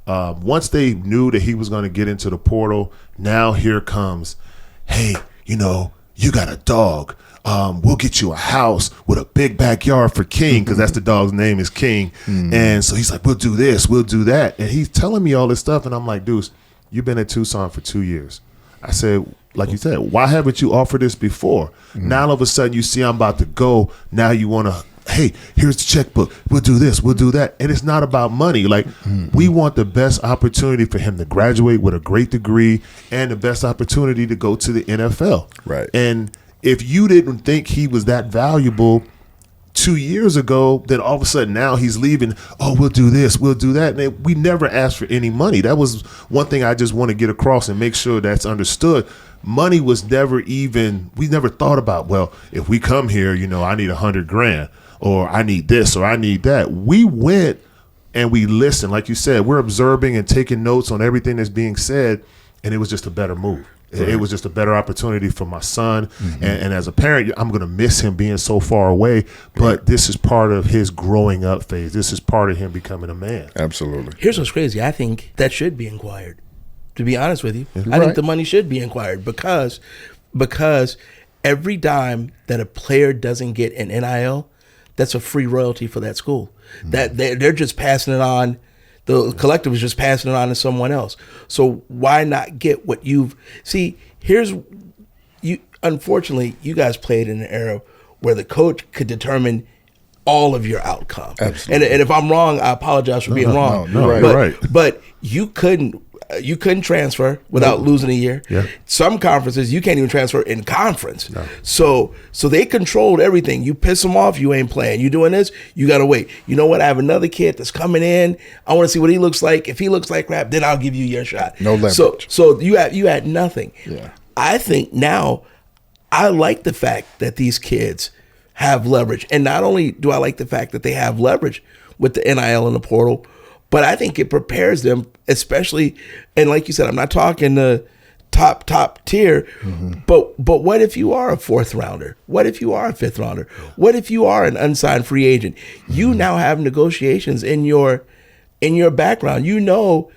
Once they knew that he was going to get into the portal, now here comes, hey, you know, you got a dog. We'll get you a house with a big backyard for King, because that's the dog's name is King. And so he's like, we'll do this, we'll do that. And he's telling me all this stuff. And I'm like, Deuce, you've been at Tucson for 2 years. I said, like you said, why haven't you offered this before? Now all of a sudden you see I'm about to go. Now you want to, hey, here's the checkbook. We'll do this, we'll do that. And it's not about money. Like, we want the best opportunity for him to graduate with a great degree and the best opportunity to go to the NFL.
Right.
And if you didn't think he was that valuable 2 years ago, then all of a sudden now he's leaving. Oh, we'll do this, we'll do that. And we never asked for any money. That was one thing I just want to get across and make sure that's understood. Money was never even, we never thought about, well, if we come here, you know, I need $100,000 or I need this or I need that. We went and we listened. Like you said, we're observing and taking notes on everything that's being said, and it was just a better move. It was just a better opportunity for my son. And as a parent, I'm going to miss him being so far away. But this is part of his growing up phase. This is part of him becoming a man.
Absolutely.
Here's what's crazy. I think that should be inquired. To be honest with you, I
Right.
think the money should be inquired because every dime that a player doesn't get in NIL, that's a free royalty for that school. That they're just passing it on. The collective is just passing it on to someone else. So why not get what you've see? Unfortunately, you guys played in an era where the coach could determine all of your outcome.
Absolutely.
And if I'm wrong, I apologize for being wrong.
no,
right.
But you couldn't transfer without losing a year.
Yeah.
Some conferences you can't even transfer in conference. No. So they controlled everything. You piss them off, you ain't playing. You doing this, you gotta wait. You know what? I have another kid that's coming in. I want to see what he looks like. If he looks like crap, then I'll give you your shot.
No leverage.
So you had nothing.
Yeah.
I think now I like the fact that these kids have leverage, and not only do I like the fact that they have leverage with the NIL and the portal, but I think it prepares them, especially, and like you said, I'm not talking the top tier, but what if you are a 4th rounder? What if you are a 5th rounder? What if you are an unsigned free agent? You now have negotiations in your background. You now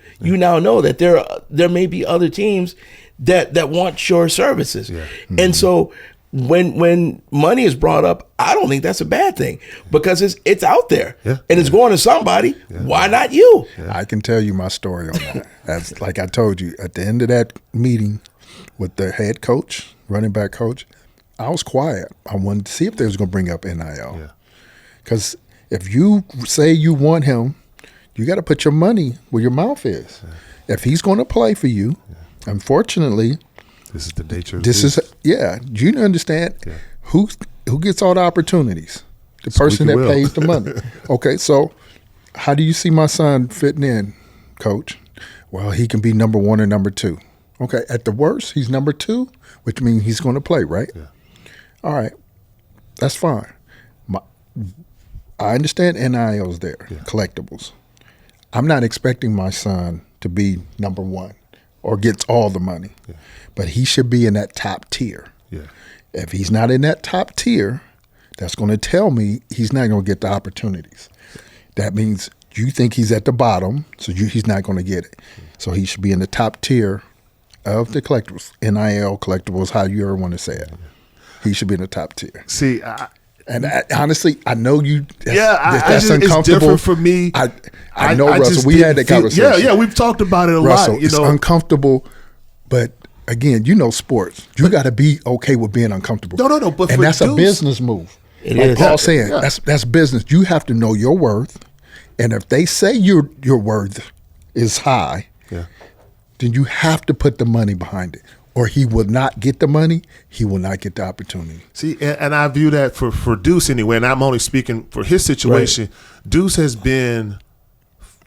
know that there may be other teams that want your services, and so. When money is brought up, I don't think that's a bad thing because it's out there and it's going to somebody. Why not you?
I can tell you my story on that. As like I told you, at the end of that meeting with the head coach, running back coach, I was quiet. I wanted to see if they was going to bring up NIL. Because if you say you want him, you got to put your money where your mouth is. If he's going to play for you, unfortunately,
this is the nature of
this. Do you understand who gets all the opportunities? The person that pays the money. Okay, so how do you see my son fitting in, Coach? Well, he can be number 1 or number 2. Okay, at the worst, he's number 2, which means he's going to play, right? Yeah. All right, that's fine. I understand NIL's there, collectibles. I'm not expecting my son to be number 1 or gets all the money. But he should be in that top tier. If he's not in that top tier, that's going to tell me he's not going to get the opportunities. That means you think he's at the bottom, so he's not going to get it. So he should be in the top tier of the collectibles, NIL collectibles, how you ever want to say it. He should be in the top tier.
See,
honestly, I know you.
That's uncomfortable. It's different for me.
I know, Russell. We had that conversation.
Yeah, we've talked about it a
Russell,
lot.
It's uncomfortable, but again, you know sports. You got to be okay with being uncomfortable.
No. But
and that's a business move.
It
like
is.
Paul's saying,
Yeah.
that's business. You have to know your worth, and if they say your worth is high,
Yeah.
then you have to put the money behind it, or he will not get the money. He will not get the opportunity.
See, and I view that for Deuce anyway, and I'm only speaking for his situation. Deuce has been,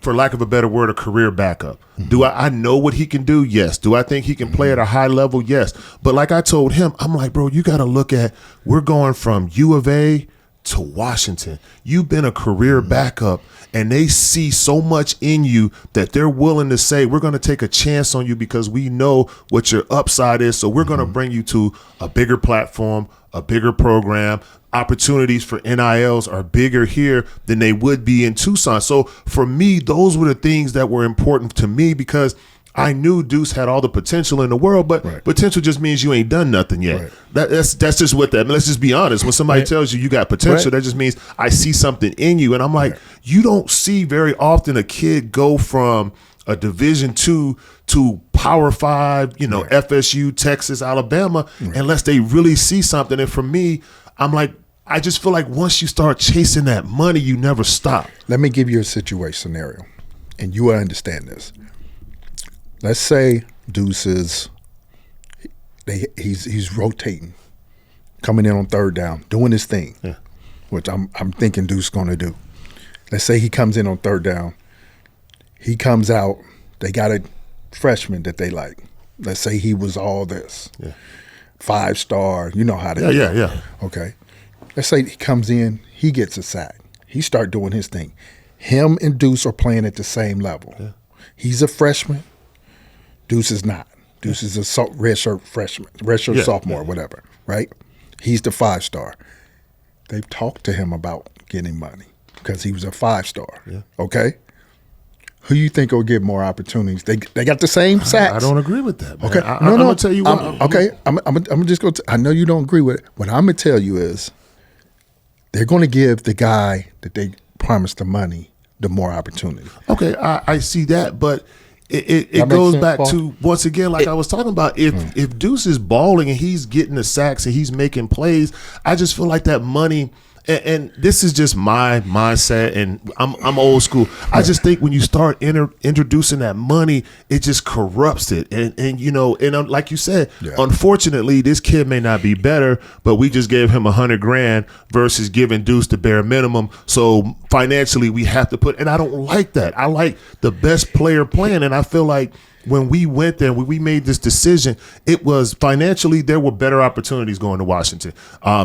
for lack of a better word, a career backup. Mm-hmm. Do I know what he can do? Yes. Do I think he can play at a high level? Yes. But like I told him, I'm like, bro, you got to look at, we're going from U of A to Washington. You've been a career backup, and they see so much in you that they're willing to say, we're going to take a chance on you because we know what your upside is. So we're going to bring you to a bigger platform, a bigger program. Opportunities for NILs are bigger here than they would be in Tucson. So for me, those were the things that were important to me because I knew Deuce had all the potential in the world, but potential just means you ain't done nothing yet.
Right.
That's just what that. I mean, let's just be honest. When somebody tells you got potential, that just means I see something in you. And I'm like, you don't see very often a kid go from a Division II to Power 5, FSU, Texas, Alabama, unless they really see something. And for me, I'm like, I just feel like once you start chasing that money, you never stop.
Let me give you a situation scenario, and you will understand this. Let's say Deuce is he's rotating, coming in on third down, doing his thing, which I'm thinking Deuce going to do. Let's say he comes in on third down. He comes out. They got a freshman that they like. Let's say he was all this, 5-star. You know how they do.
Yeah.
Okay. Let's say he comes in. He gets a sack. He start doing his thing. Him and Deuce are playing at the same level. Yeah. He's a freshman. Deuce is not. Deuce is a redshirt freshman, redshirt sophomore, whatever, right? He's the 5-star. They've talked to him about getting money because he was a 5-star, okay? Who you think will get more opportunities? They got the same sacks.
I don't agree with that, man.
Okay,
I'm going to tell you what.
I'm just going to – I know you don't agree with it. What I'm going to tell you is they're going to give the guy that they promised the money the more opportunity.
Okay, I see that, but it goes
sense,
back
Paul?
to, once again, like I was talking about, if Deuce is balling and he's getting the sacks and he's making plays, I just feel like that money – and this is just my mindset, and I'm old school. I just think when you start introducing that money, it just corrupts it. And like you said, unfortunately, this kid may not be better, but we just gave him $100,000 versus giving Deuce the bare minimum. So financially, we have to put, and I don't like that. I like the best player playing, and I feel like when we went there, when we made this decision, it was financially, there were better opportunities going to Washington.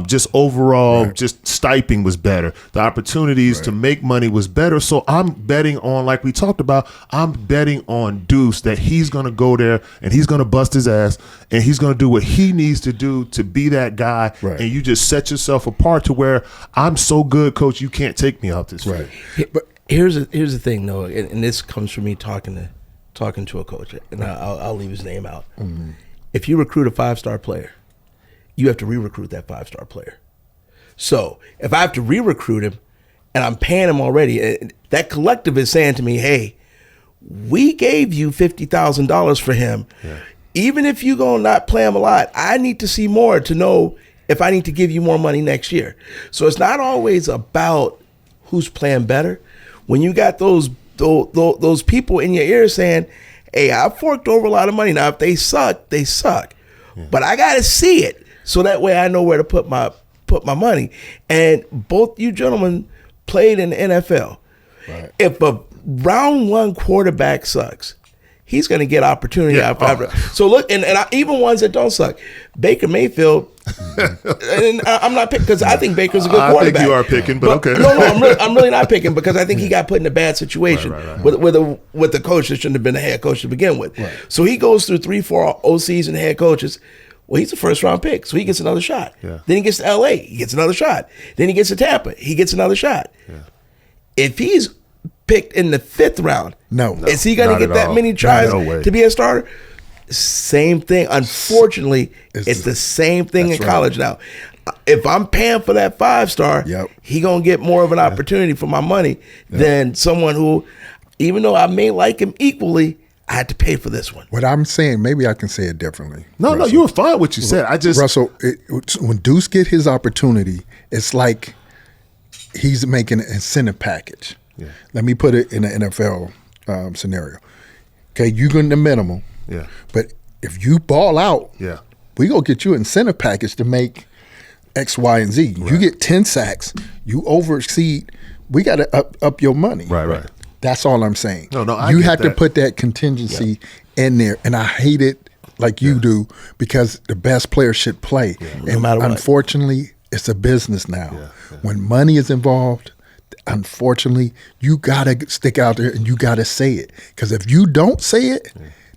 Just overall, just stipend was better. The opportunities to make money was better. So I'm betting on, like we talked about, I'm betting on Deuce that he's going to go there and he's going to bust his ass and he's going to do what he needs to do to be that guy. Right. And you just set yourself apart to where I'm so good, coach, you can't take me off this field.
But here's the thing, though, and this comes from me talking to a coach, and I'll leave his name out. Mm-hmm. If you recruit a 5-star player, you have to re-recruit that 5-star player. So if I have to re-recruit him and I'm paying him already, that collective is saying to me, hey, we gave you $50,000 for him. Yeah. Even if you're going to not play him a lot, I need to see more to know if I need to give you more money next year. So it's not always about who's playing better. When you got those people in your ear saying, hey, I forked over a lot of money. Now, if they suck, they suck. Yeah. But I got to see it so that way I know where to put my money. And both you gentlemen played in the NFL. Right. If a round one quarterback sucks, he's going to get opportunity after. So look, and even ones that don't suck. Baker Mayfield, and I'm not picking because I think Baker's a good quarterback.
I think you are picking, but okay.
No, I'm really not picking because I think he got put in a bad situation with the coach that shouldn't have been the head coach to begin with. Right. So he goes through 3-4 OCs and head coaches. Well, he's a first-round pick, so he gets another shot. Yeah. Then he gets to L.A., he gets another shot. Then he gets to Tampa, he gets another shot. Yeah. If he's picked in the 5th round, is he going to get that many tries to be a starter? Same thing. Unfortunately, it's the same thing in college now. If I'm paying for that 5-star, he going to get more of an opportunity for my money than someone who, even though I may like him equally, I had to pay for this one.
What I'm saying, maybe I can say it differently.
No, you were fine what you said.
Russell, when Deuce get his opportunity it's like he's making an incentive package.
Yeah.
Let me put it in an NFL scenario. Okay, you get the minimum.
Yeah.
But if you ball out,
Yeah.
we gonna get you an incentive package to make X, Y, and Z. You get 10 sacks, you overexceed, we got to up your money.
Right.
That's all I'm saying.
No, I
you
get
have to
that.
put that contingency in there, and I hate it like you do because the best players should play. And
No matter what.
unfortunately, it's a business now.
Yeah.
When money is involved, unfortunately, you got to stick out there and you got to say it. Because if you don't say it,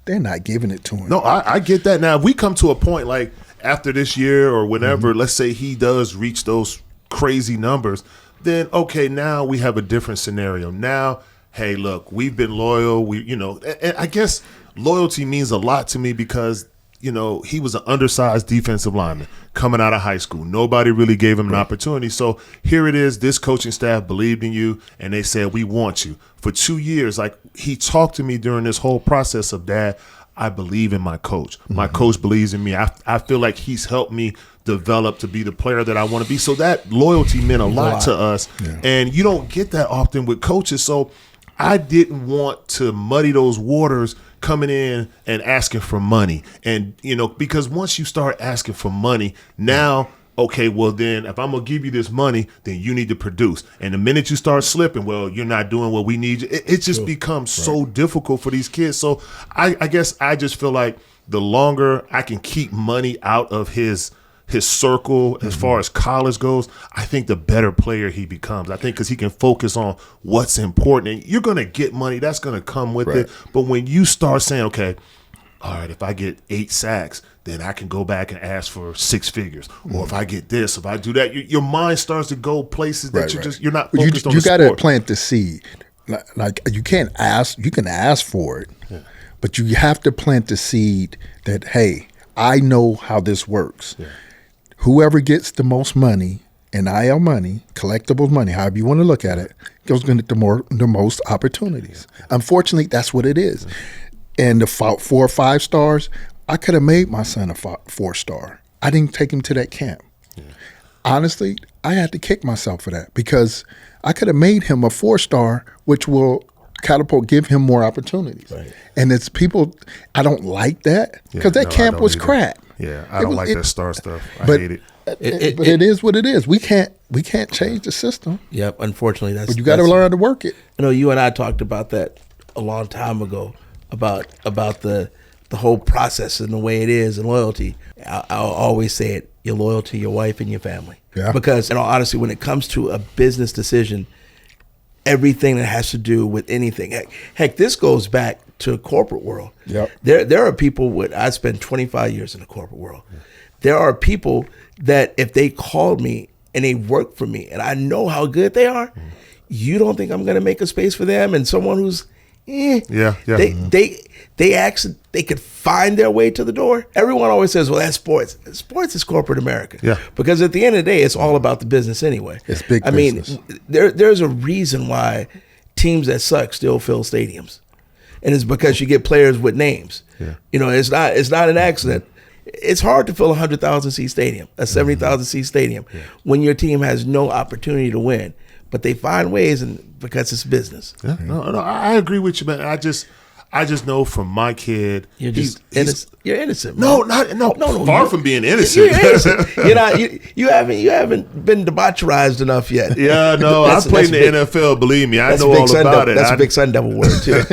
they're not giving it to him.
No, I get that. Now, if we come to a point like after this year or whenever, let's say he does reach those crazy numbers, then okay, now we have a different scenario. Now, hey, look, we've been loyal. And I guess loyalty means a lot to me because, he was an undersized defensive lineman coming out of high school. Nobody really gave him an opportunity. So here it is. This coaching staff believed in you, and they said, we want you. For 2 years, like he talked to me during this whole process of, Dad, I believe in my coach. My coach believes in me. I feel like he's helped me develop to be the player that I want to be. So that loyalty meant a lot to us. Yeah. And you don't get that often with coaches. So I didn't want to muddy those waters coming in and asking for money. And, because once you start asking for money, now, okay, well then if I'm going to give you this money, then you need to produce. And the minute you start slipping, well, you're not doing what we need. It just becomes so difficult for these kids. So I guess I just feel like the longer I can keep money out of his circle as far as college goes, I think the better player he becomes. I think because he can focus on what's important. And you're going to get money. That's going to come with it. But when you start saying, okay, all right, if I get 8 sacks, then I can go back and ask for 6 figures. Or if I get this, if I do that, your mind starts to go places that you're not focused on.
You got to plant the seed. Like you can't ask. You can ask for it, but you have to plant the seed that, hey, I know how this works. Yeah. Whoever gets the most money, NIL money, collectibles money, however you want to look at it, goes going to get the most opportunities. Unfortunately, that's what it is. And the 4 or 5 stars, I could have made my son a 4-star. I didn't take him to that camp. Yeah. Honestly, I had to kick myself for that because I could have made him a 4-star, which will give him more opportunities. Right. And it's people, I don't like that because that camp was crap.
Yeah, I don't like that star stuff. I hate it.
But it is what it is. We can't change the system.
Yep, unfortunately,
but you got to learn to work it.
You and I talked about that a long time ago about the whole process and the way it is and loyalty. I'll always say it: you're loyal to your wife and your family. Yeah. Because in all honesty, when it comes to a business decision, everything that has to do with anything, heck, this goes back to the corporate world. Yep. There are people I spent 25 years in the corporate world. Yeah. There are people that if they called me and they work for me and I know how good they are, you don't think I'm going to make a space for them and someone who's they actually could find their way to the door. Everyone always says, well, that's sports. Sports is corporate America. Yeah. Because at the end of the day, it's all about the business anyway.
It's big business.
I mean, there's a reason why teams that suck still fill stadiums. And it's because you get players with names. Yeah. It's not an accident. It's hard to fill a 100,000 seat stadium, a 70,000 seat stadium, when your team has no opportunity to win. But they find ways, and because it's business.
Yeah, no, I agree with you, man. I just know from my kid,
you're innocent.
Man. No. Far from being innocent.
You're innocent. You haven't been debaucherized enough yet.
Yeah, no. I played in the NFL. Believe me, I know all about it.
That's a big Sun Devil word too.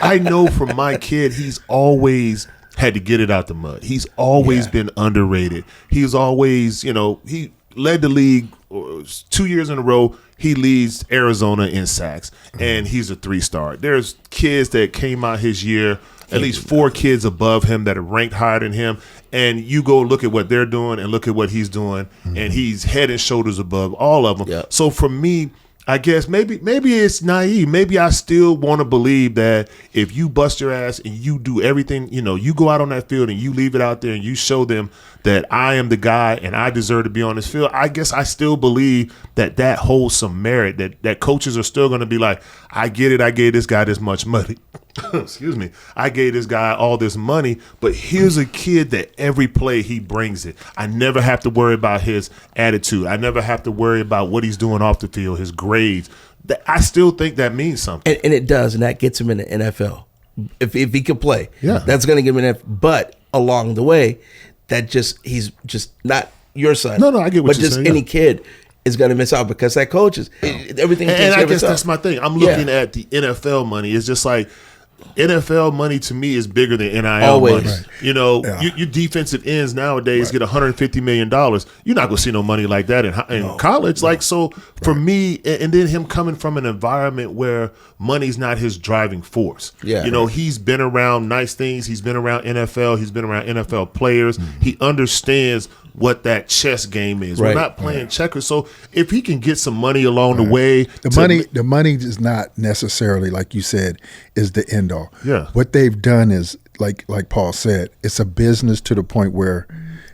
I know from my kid, he's always had to get it out the mud. He's always been underrated. He's always, he led the league 2 years in a row. He leads Arizona in sacks, and he's a 3-star. There's kids that came out his year, at least 4 kids above him that are ranked higher than him, and you go look at what they're doing and look at what he's doing, and he's head and shoulders above all of them. Yep. So for me, I guess maybe it's naive. Maybe I still want to believe that if you bust your ass and you do everything, you go out on that field and you leave it out there and you show them that I am the guy and I deserve to be on this field. I guess I still believe that holds some merit, that coaches are still going to be like, I get it. I gave this guy this much money. excuse me, I gave this guy all this money, but here's a kid that every play he brings it. I never have to worry about his attitude. I never have to worry about what he's doing off the field, his grades. I still think that means something.
And it does, and that gets him in the NFL. If he can play, that's going to give him an NFL. But along the way, he's just not your son.
No, I get what
you're saying. But just
saying,
any kid is going to miss out because that coach is everything.
And I guess that's my thing. I'm looking at the NFL money. It's just like NFL money to me is bigger than NIL
Always.
money. You know, your defensive ends nowadays get $150 million. You're not going to see no money like that in college. Like, so for me, and then him coming from an environment where money's not his driving force.
Yeah.
You know, he's been around nice things. He's been around NFL. He's been around NFL players. He understands what that chess game is. We're not playing checkers. So if he can get some money along the way,
the money is not necessarily, like you said, is the end all.
Yeah.
What they've done is, like Paul said, it's a business to the point where,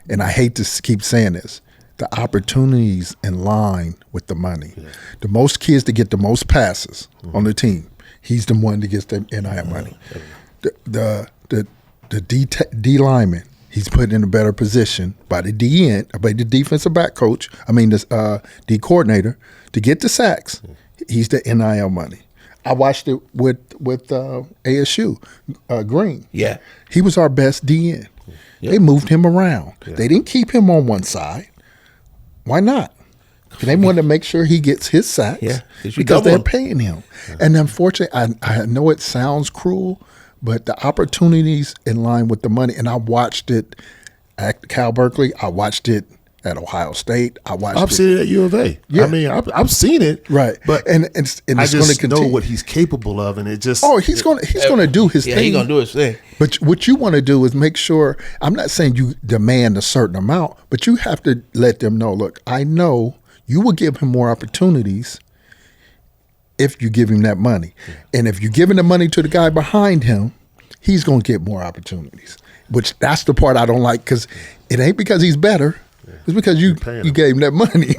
and I hate to keep saying this, the opportunities in line with the money. Yeah. The most kids to get the most passes on the team, he's the one that gets the NIL money. The D lineman, he's put in a better position by the by the defensive back coach. The D coordinator to get the sacks. He's the NIL money. I watched it with ASU, Green.
Yeah,
he was our best DN. Yeah. They moved him around. Yeah. They didn't keep him on one side. Why not? They wanted to make sure he gets his sacks because they're paying him. Yeah. And unfortunately, I know it sounds cruel, but the opportunities in line with the money, and I watched it at Cal Berkeley. I watched it at Ohio State.
I've seen it at U of A. Yeah. I mean, I've seen it,
right?
But
and it's going to continue.
Know what he's capable of, and it just
he's going to do his thing.
Yeah, he's going to do his thing.
But what you want to do is make sure. I'm not saying you demand a certain amount, but you have to let them know. Look, I know you will give him more opportunities if you give him that money, and if you're giving the money to the guy behind him, he's going to get more opportunities. Which that's the part I don't like, because it ain't because he's better. It's because you gave him that money.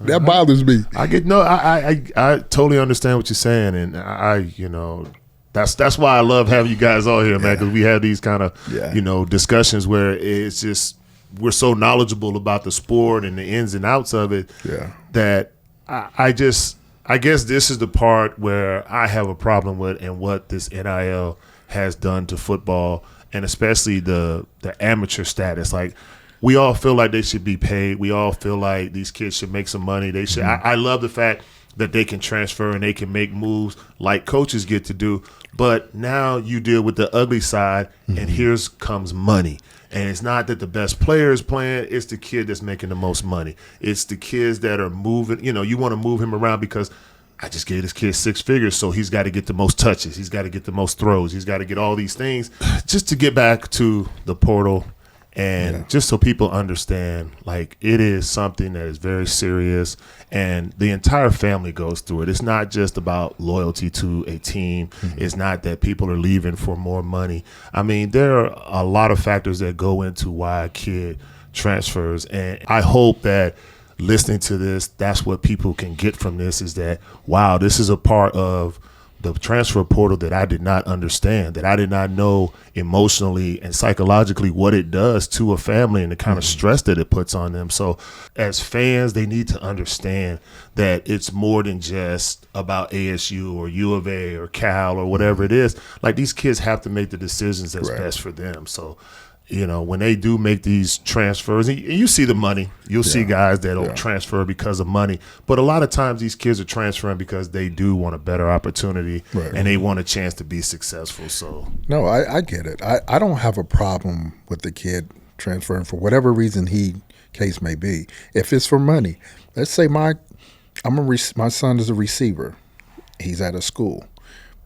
That bothers me.
I totally understand what you're saying, and that's why I love having you guys on here, man, because we have these kind of discussions where it's just we're so knowledgeable about the sport and the ins and outs of it that I guess this is the part where I have a problem with, and what this NIL has done to football, and especially the amateur status. Like, we all feel like they should be paid. We all feel like these kids should make some money. They should. I love the fact that they can transfer and they can make moves like coaches get to do. But now you deal with the ugly side, and here comes money. And it's not that the best player is playing. It's the kid that's making the most money. It's the kids that are moving. You want to move him around because I just gave this kid 6 figures, so he's got to get the most touches. He's got to get the most throws. He's got to get all these things. Just to get back to the portal, and just so people understand, like, it is something that is very serious, and the entire family goes through it. It's not just about loyalty to a team. It's not that people are leaving for more money. I mean, there are a lot of factors that go into why a kid transfers, and I hope that listening to this, that's what people can get from this, is that, wow, this is a part of the transfer portal that I did not understand, that I did not know emotionally and psychologically what it does to a family and the kind of stress that it puts on them. So as fans, they need to understand that it's more than just about ASU or U of A or Cal or whatever it is. Like, these kids have to make the decisions that's best for them. So, when they do make these transfers, and you see the money, you'll see guys that'll transfer because of money. But a lot of times these kids are transferring because they do want a better opportunity and they want a chance to be successful. So
no, I get it. I don't have a problem with the kid transferring for whatever reason case may be. If it's for money, let's say my son is a receiver. He's at a school.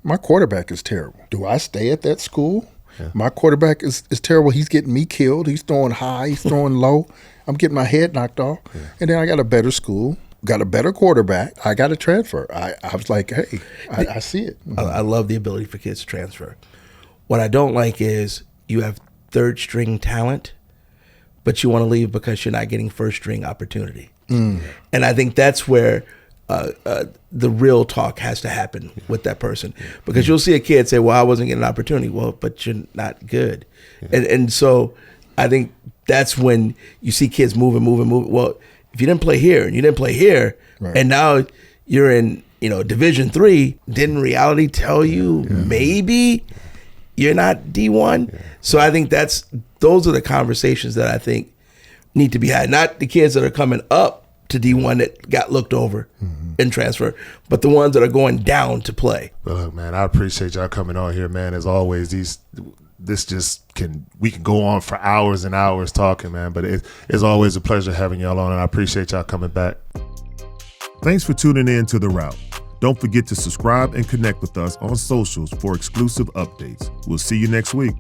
My quarterback is terrible. Do I stay at that school? Yeah. My quarterback is terrible. He's getting me killed. He's throwing high. He's throwing low. I'm getting my head knocked off. Yeah. And then I got a better school, got a better quarterback. I got to transfer. I was like, hey, I see it.
I love the ability for kids to transfer. What I don't like is you have third-string talent, but you want to leave because you're not getting first-string opportunity. And I think that's where the real talk has to happen with that person, because you'll see a kid say, well, I wasn't getting an opportunity. Well, but you're not good. And so I think that's when you see kids moving. Well, if you didn't play here and you didn't play here, and now you're in, Division III, didn't reality tell you maybe you're not D1? So I think those are the conversations that I think need to be had. Not the kids that are coming up to D1 that got looked over and transfer, but the ones that are going down to play.
Well, look, man, I appreciate y'all coming on here, man. As always, we can go on for hours and hours talking, man, but it's always a pleasure having y'all on, and I appreciate y'all coming back. Thanks for tuning in to The Route. Don't forget to subscribe and connect with us on socials for exclusive updates. We'll see you next week.